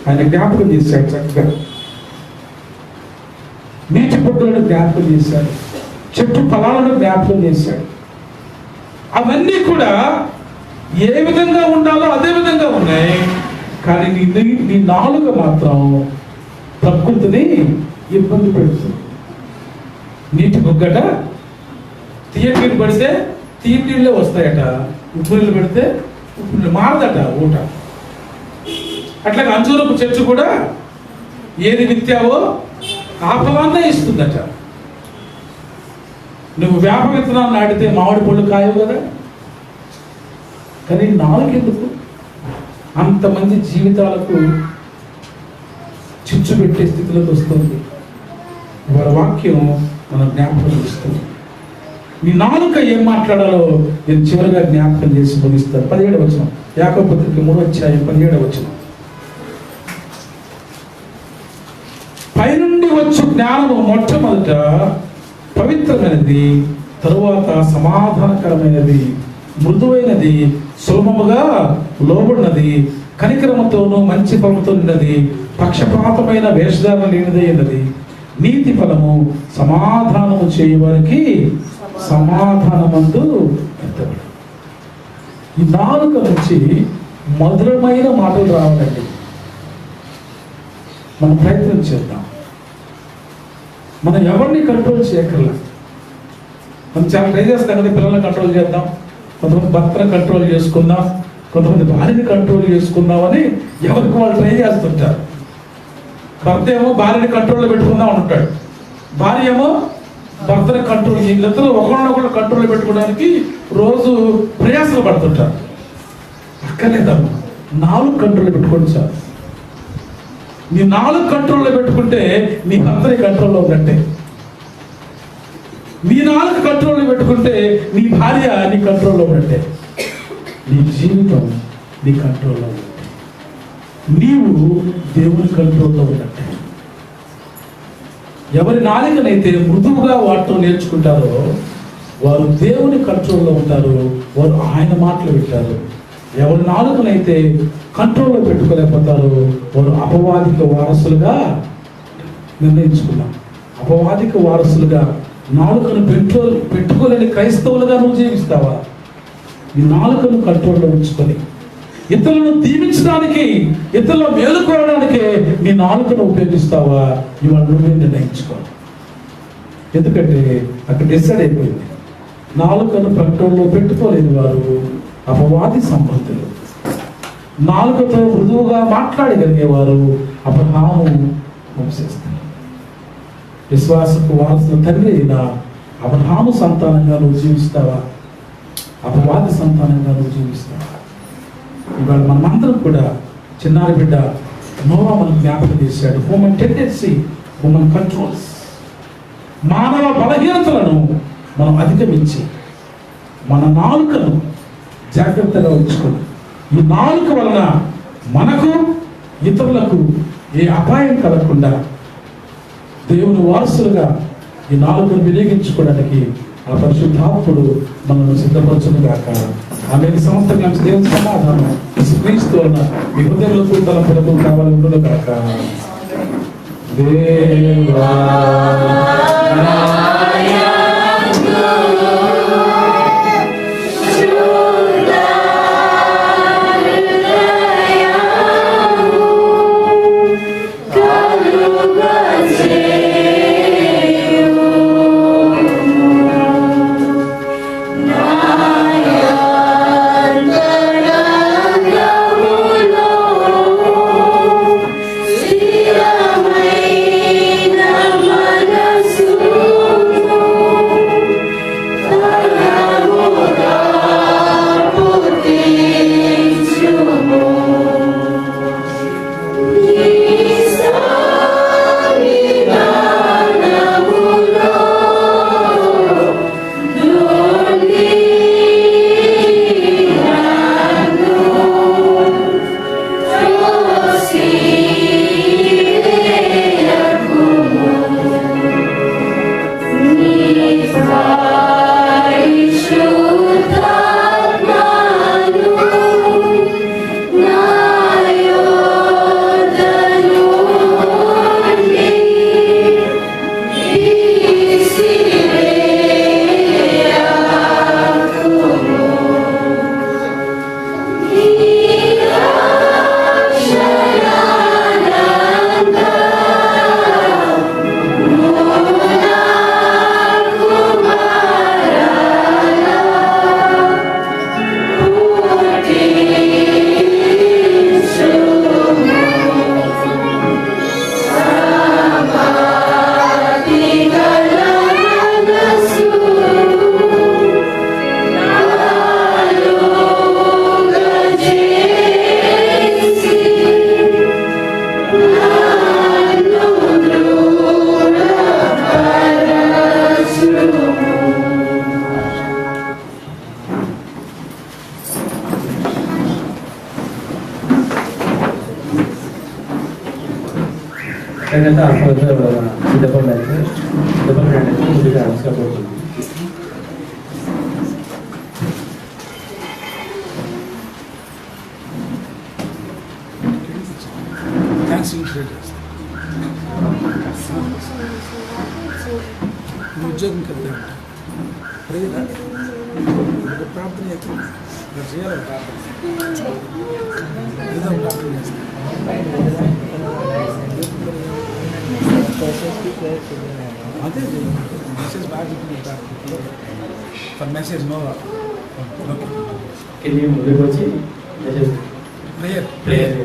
ఆయన జ్ఞాపకం చేశాడు, చక్కగా నీటి పొట్టులను జ్ఞాపకం చేశాడు, చెట్టు ఫలాలను జ్ఞాపకం చేశాడు. అవన్నీ కూడా ఏ విధంగా ఉండాలో అదే విధంగా ఉన్నాయి. కానీ నీ నాలుక మాత్రం ప్రకృతిని ఇబ్బంది పెడుతుంది. నీటి బొగ్గట తీయటి నీళ్ళు పడితే తీయటి నీళ్ళే వస్తాయట, ఉప్పు నీళ్ళు పెడితే ఉప్పు నీళ్ళు మారదట ఊట. అట్లాగే అంజూరపు చెట్టు కూడా ఏది విత్తావో ఆ ఫలాన్నే ఇస్తుందట. నువ్వు వేప విత్తనాలు నాటితే మామిడి పళ్ళు కాయవు కదా. కానీ నాలుగెందుకు అంతమంది జీవితాలకు చిచ్చు పెట్టే స్థితిలోకి వస్తుంది. వారి వాక్యం మన జ్ఞాపకం ఇస్తుంది. నీ నాలుక ఏం మాట్లాడాలో నేను చివరిగా జ్ఞాపకం చేసి ముగిస్తాను. 17వ వచనం, యాకోబు పత్రిక 3వ అధ్యాయం 17వ వచనం. పైనుండి వచ్చు జ్ఞానము మొట్టమొదట పవిత్రమైనది, తరువాత సమాధానకరమైనది, మృదువైనది, సులభముగా లోబడినది, కనికరముతోనూ మంచి ఫలముతో నిన్నది, పక్షపాతమైన వేషధారణ లేనిదైనది, నీతి ఫలము సమాధానము చేయవారికి సమాధానమందు ఎత్తబడు. ఈ నాలుక నుంచి మధురమైన మాటలు రావాలండి. మనం ప్రయత్నం చేద్దాం. మనం ఎవరిని కంట్రోల్ చేయక్కర్లా. మనం చాలా ట్రై చేస్తాం కదా, పిల్లల్ని కంట్రోల్ చేద్దాం, కొంతమంది భర్తను కంట్రోల్ చేసుకుందాం, కొంతమంది భార్యని కంట్రోల్ చేసుకుందామని ఎవరికి వాళ్ళు ట్రై చేస్తుంటారు. భర్త ఏమో భార్యని కంట్రోల్లో పెట్టుకుందాం అంటాడు, భార్య ఏమో భర్తని కంట్రోల్, వీళ్ళిద్దరూ ఒకరినొకరు కంట్రోల్లో పెట్టుకోవడానికి రోజు ప్రయాసాలు పడుతుంటారు. అక్కర్లేదమ్మా, నాలుగు కంట్రోల్లో పెట్టుకోండి సార్. నీ నాలుగు కంట్రోల్లో పెట్టుకుంటే నీ భర్తని కంట్రోల్లో ఉన్నట్టే. నీ నాలుగు కంట్రోల్లో పెట్టుకుంటే నీ భార్య నీ కంట్రోల్లో ఉన్నట్టే. నీ జీవితం నీ కంట్రోల్లో ఉన్నట్టే. నీవు దేవుని కంట్రోల్లో ఉన్నట్టే. ఎవరి నాలుకనైతే మృదువుగా వాడటం నేర్చుకుంటారో వారు దేవుని కంట్రోల్లో ఉంటారు, వారు ఆయన మాటలు వింటారు. ఎవరి నాలుకనైతే కంట్రోల్లో పెట్టుకోలేకపోతారో వారు అపవాదిక వారసులుగా నిర్ణయించుకున్నాం. అపవాదిక వారసులుగా నాలుకను పెట్టుకోలేని క్రైస్తవులుగా నువ్వు జీవిస్తావా? ఈ నాలుకను కంట్రోల్లో ఉంచుకొని ఇతరులను దీవించడానికి, ఇతరులను మేలుకోవడానికే నీ నాలుకను ఉపయోగిస్తావా? ఇవాళ నువ్వే నిర్ణయించుకోవాలి. ఎందుకంటే అక్కడ డిసైడ్ అయిపోయింది. నాలుకను ప్రకటనలో పెట్టుకోలేని వారు అపవాది సంబంధులు. నాలుకతో మృదువుగా మాట్లాడగలిగేవారు అబ్రహాము వంశస్థులు. విశ్వాసకు వారసుల తండ్రి అయిన అబ్రహాము సంతానంగా నువ్వు జీవిస్తావా? అపవాది సంతానంగా నువ్వు జీవిస్తావా? ఇవాళ మనమందరం కూడా చిన్నారి బిడ్డ నోవా మనం జ్ఞాపకం చేశాడు. హ్యూమన్ టెండెన్సీ, హ్యూమన్ కంట్రోల్స్, మానవ బలహీనతలను మనం అధిగమించి మన నాలుకను జాగ్రత్తగా ఉంచుకొని, ఈ నాలుక వలన మనకు ఇతరులకు ఏ అపాయం కలగకుండా దేవుని వారసులుగా ఈ నాలుకను వినియోగించుకోవడానికి ఆ పరిశుద్ధాత్ముడు మనల్ని సిద్ధపరచును గాక. ఆమె సంవత్సరం కలిసి దేవుని సమాధానం క్రీస్తు అన్న మీ హృదయంలో కూతల పిల్లలు కావాలి ఉండును గాక. దేవా ఎందుకంటే ఆ సిద్ధపడి ముందుగా అవసరపడుతుంది. ఉద్యోగం కలిగి ప్రార్థన చేయాలి. ప్రార్థన చేస్తాను. అదే మెసేజ్ బాగా ఫర్ మెసేజ్ నో ఓకే ముందుకు వచ్చి ప్రేయర్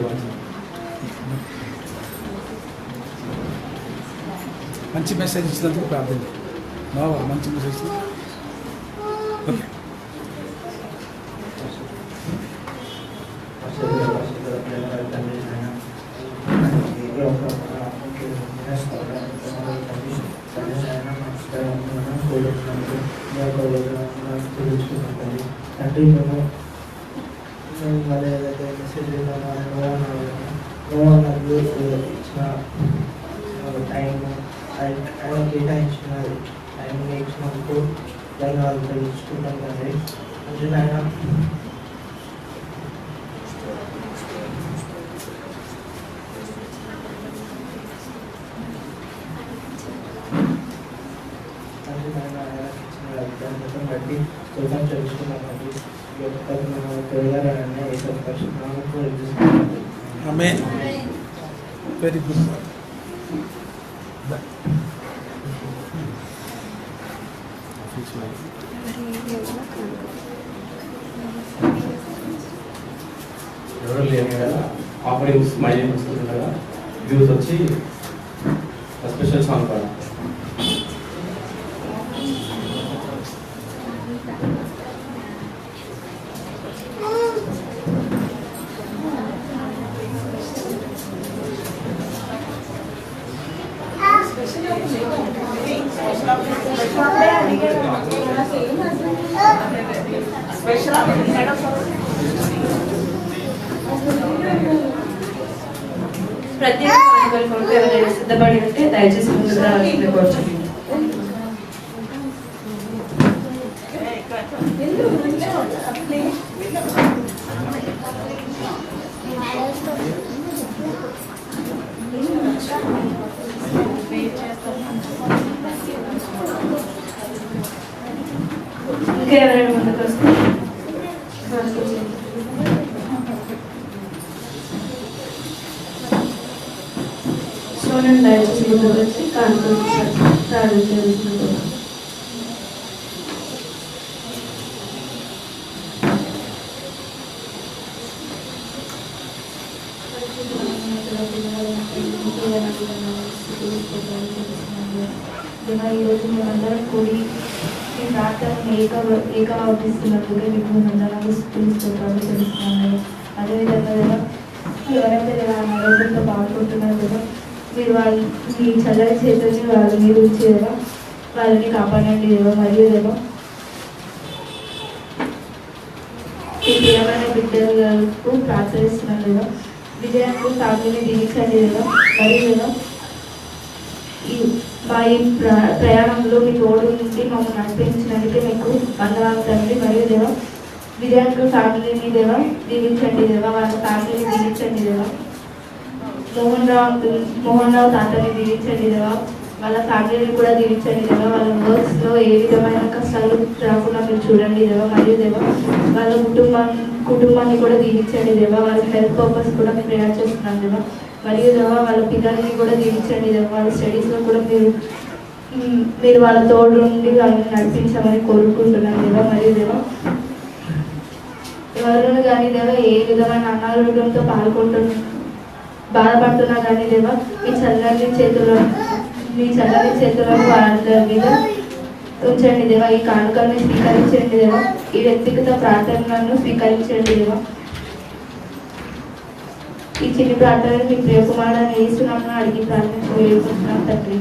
మంచి మెసేజ్ ఇచ్చినందుకు ప్రార్థన నో మంచి మెసేజ్ ఓకే. అంటే మేము మళ్ళీ ఏదైతే మెసేజ్ నాకు ఇచ్చిన టైం ఆయన కేటాయించిన టైం ఇచ్చినందుకు ధన్యవాదాలు తెలుసుకుంటాం కానీ అంటే ఆయన బట్టి స్తోత్రం తెలుసుకున్నాం. తొలగాలని యేసు పరిశుద్ధ నామములో ప్రార్థిస్తున్నాను. ఆమేన్. Very good. ఎవరు లేరు కదా, ఆఫరింగ్ స్మైల్ వస్తుండగా వ్యూస్ వచ్చి స్పెషల్ సాంగ్ పాడాలి. ప్రత్యేక కానుకల కొరకు ఎవరైనా సిద్ధపడి ఉంటే దయచేసి ముందుకు రావాలని కోరుచున్నాను. ఇంకా ఎవరైనా ముందుకు వస్తే సోనం దయచేసి ముందుకు వచ్చి కానుకలు ప్రారంభించాల్సింది. ఈరోజు మేమందరం కూడి ఈ ప్రార్థనను ఏకాభిస్తున్నందుకు మీకు మేమందరం స్తోత్రాలు తెలుస్తున్నాము. అదేవిధంగా కదా ఎవరైతే ఆరోగ్యంతో బాగుంటున్నారు కదా, మీరు వాళ్ళు మీ చల్లని చేతుల్ని వాళ్ళ మీద ఉంచి కదా వాళ్ళని కాపాడండి దేవా. మరియు దేవా ఈ ప్రియమైన బిడ్డలకు ప్రార్థిస్తున్నాను కదా, విజయానికి ఫ్యామిలీని దీవించండి కదా. మరియు కదా ఈ ప్రయాణంలో మీ తోడు నుండి మమ్మల్ని నడిపించినందుకే మీకు వందనాలు తండ్రి. మరియు దేవా విజయానికి ఫ్యామిలీని దేవా దీవించండి దేవా, వాళ్ళ ఫ్యామిలీని దీవించండి దేవా. మోహన్ రావు తాతని దీవించండి దేవా, వాళ్ళ ఫ్యామిలీని కూడా దీవించండి దేవా. వాళ్ళ వర్క్స్లో ఏ విధమైన కష్టాలు రాకుండా మీరు చూడండి దేవా. మరియు దేవా వాళ్ళ కుటుంబాన్ని కూడా దీవించండి దేవా. వాళ్ళ హెల్త్ పర్పస్ కూడా మేము ప్రేయర్ చేస్తున్నాం దేవా. మరియు దేవా వాళ్ళ పిల్లల్ని కూడా దీవించండి దేవా. వాళ్ళ స్టడీస్లో కూడా మీరు వాళ్ళ తోడు నుండి వాళ్ళని నడిపించామని కోరుకుంటున్నాను దేవా. మరియు దేవా ఎవరు కానీ దేవా ఏ విధమైన అనారోగ్యంతో బాధపడుతున్నా కానీ దేవా మీ చల్లని చేతులను వాళ్ళ మీద ఉంచండి దేవా. ఈ కానుకలను స్వీకరించండి దేవా. ఈ వ్యక్తిగత ప్రార్థనలను స్వీకరించండి దేవా. ఈ చిన్ని ప్రార్థనలు మీ ప్రియకుమారుని యేసునామమున అడిగి ప్రార్థించుకుంటున్నాం తండ్రి.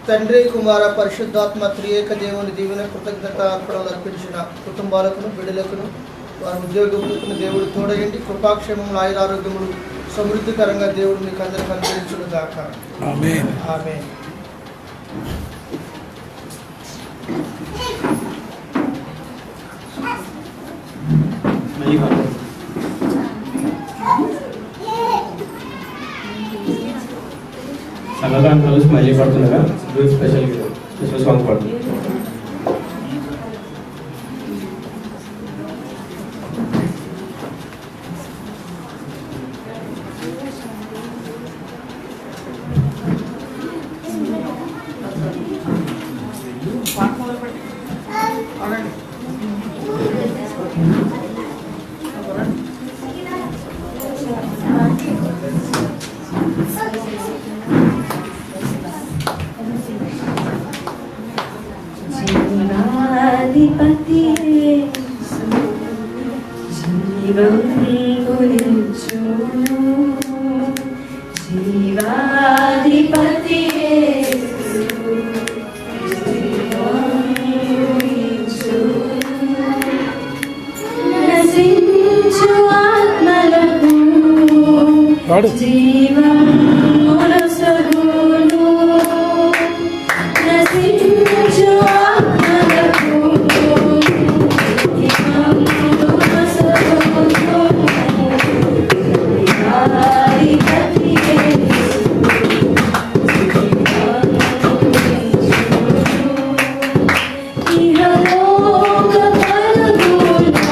తండ్రి కుమార పరిశుద్ధాత్మ త్రియేక దేవుని దీవెన కృతజ్ఞత అర్పణలు అర్పించిన కుటుంబాలకు బిడ్డలకును వారి ఉద్యోగములకు దేవుడు తోడయండి. కృపాక్షేమములు ఆయురారోగ్యములు సమృద్ధికరంగా దేవుడు మీకు అందరికి అనుగ్రహించును గాక. ఆమేన్. ఆమేన్. సంఘకాంతలు స్మైలీ పడుతుండగా స్పెషల్ సాంగ్ పడుతుంది. జీవాధిపతి జీవం గురించు జీవాధిపతి నశించు ఆత్మలకు జీవం మునసగును. నశించు ఆత్మలకు జీవం మునసగును. జీవాధిపతి ఇహలోక పరలోక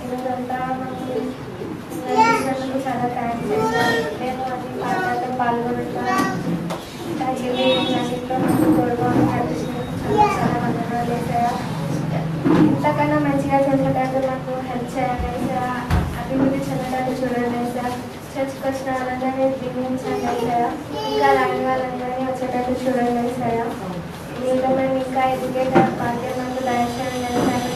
ఈరోజంతా మాకు నడిచినందుకు చాలా థ్యాంక్స్ చేశాను. మేము అన్ని పాటలతో పాల్గొంటాం. అన్నింటిలో మాకు తోడుగా నడిచినందుకు చాలా చాలా వందనాలు చేశారు. ఇంతకన్నా మంచిగా చేసేటట్టు మాకు హెల్ప్ చేయండి సార్. అభివృద్ధి చెందడానికి చూడండి సార్. చర్చ్కి వచ్చిన వాళ్ళందరినీ దీవించండి సార్. ఇంకా రాని వాళ్ళందరినీ వచ్చేటట్టు చూడండి సార్. మీలో మేము ఇంకా ఎదిగేట భాగ్యం మాకు దయచేయండి సార్.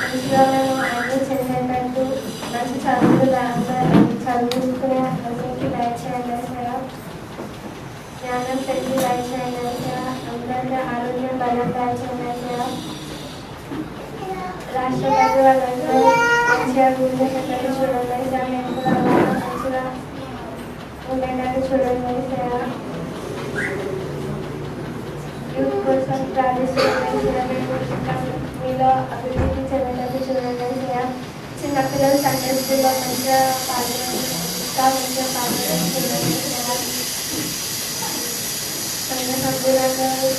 మంచిగా మేము అన్నీ చేసేటట్టు మంచి చదువుకునే అందరికీ దయచేయండి సార్. జ్ఞానం పెట్టి దయచేయండి సార్. అందరికీ ఆరోగ్యం బలం దయచేయండి సార్. రాష్ట్రపతి వాళ్ళందరూ మంచిగా ఉండేటట్టు చూడండి సార్. మేము కూడా మంచిగా ఉండేటట్టు చూడండి సార్. యూత్ కోసం ప్రార్థిస్తున్నాయి సార్. మీలో అభివృద్ధి చెందేటట్టు చూడండి సార్. చిన్నపిల్లలు సండే స్కూల్లో మంచిగా పాల్గొని ఇంకా మంచిగా పాల్గొని చూడండి సార్. సంఘ సభ్యులందరూ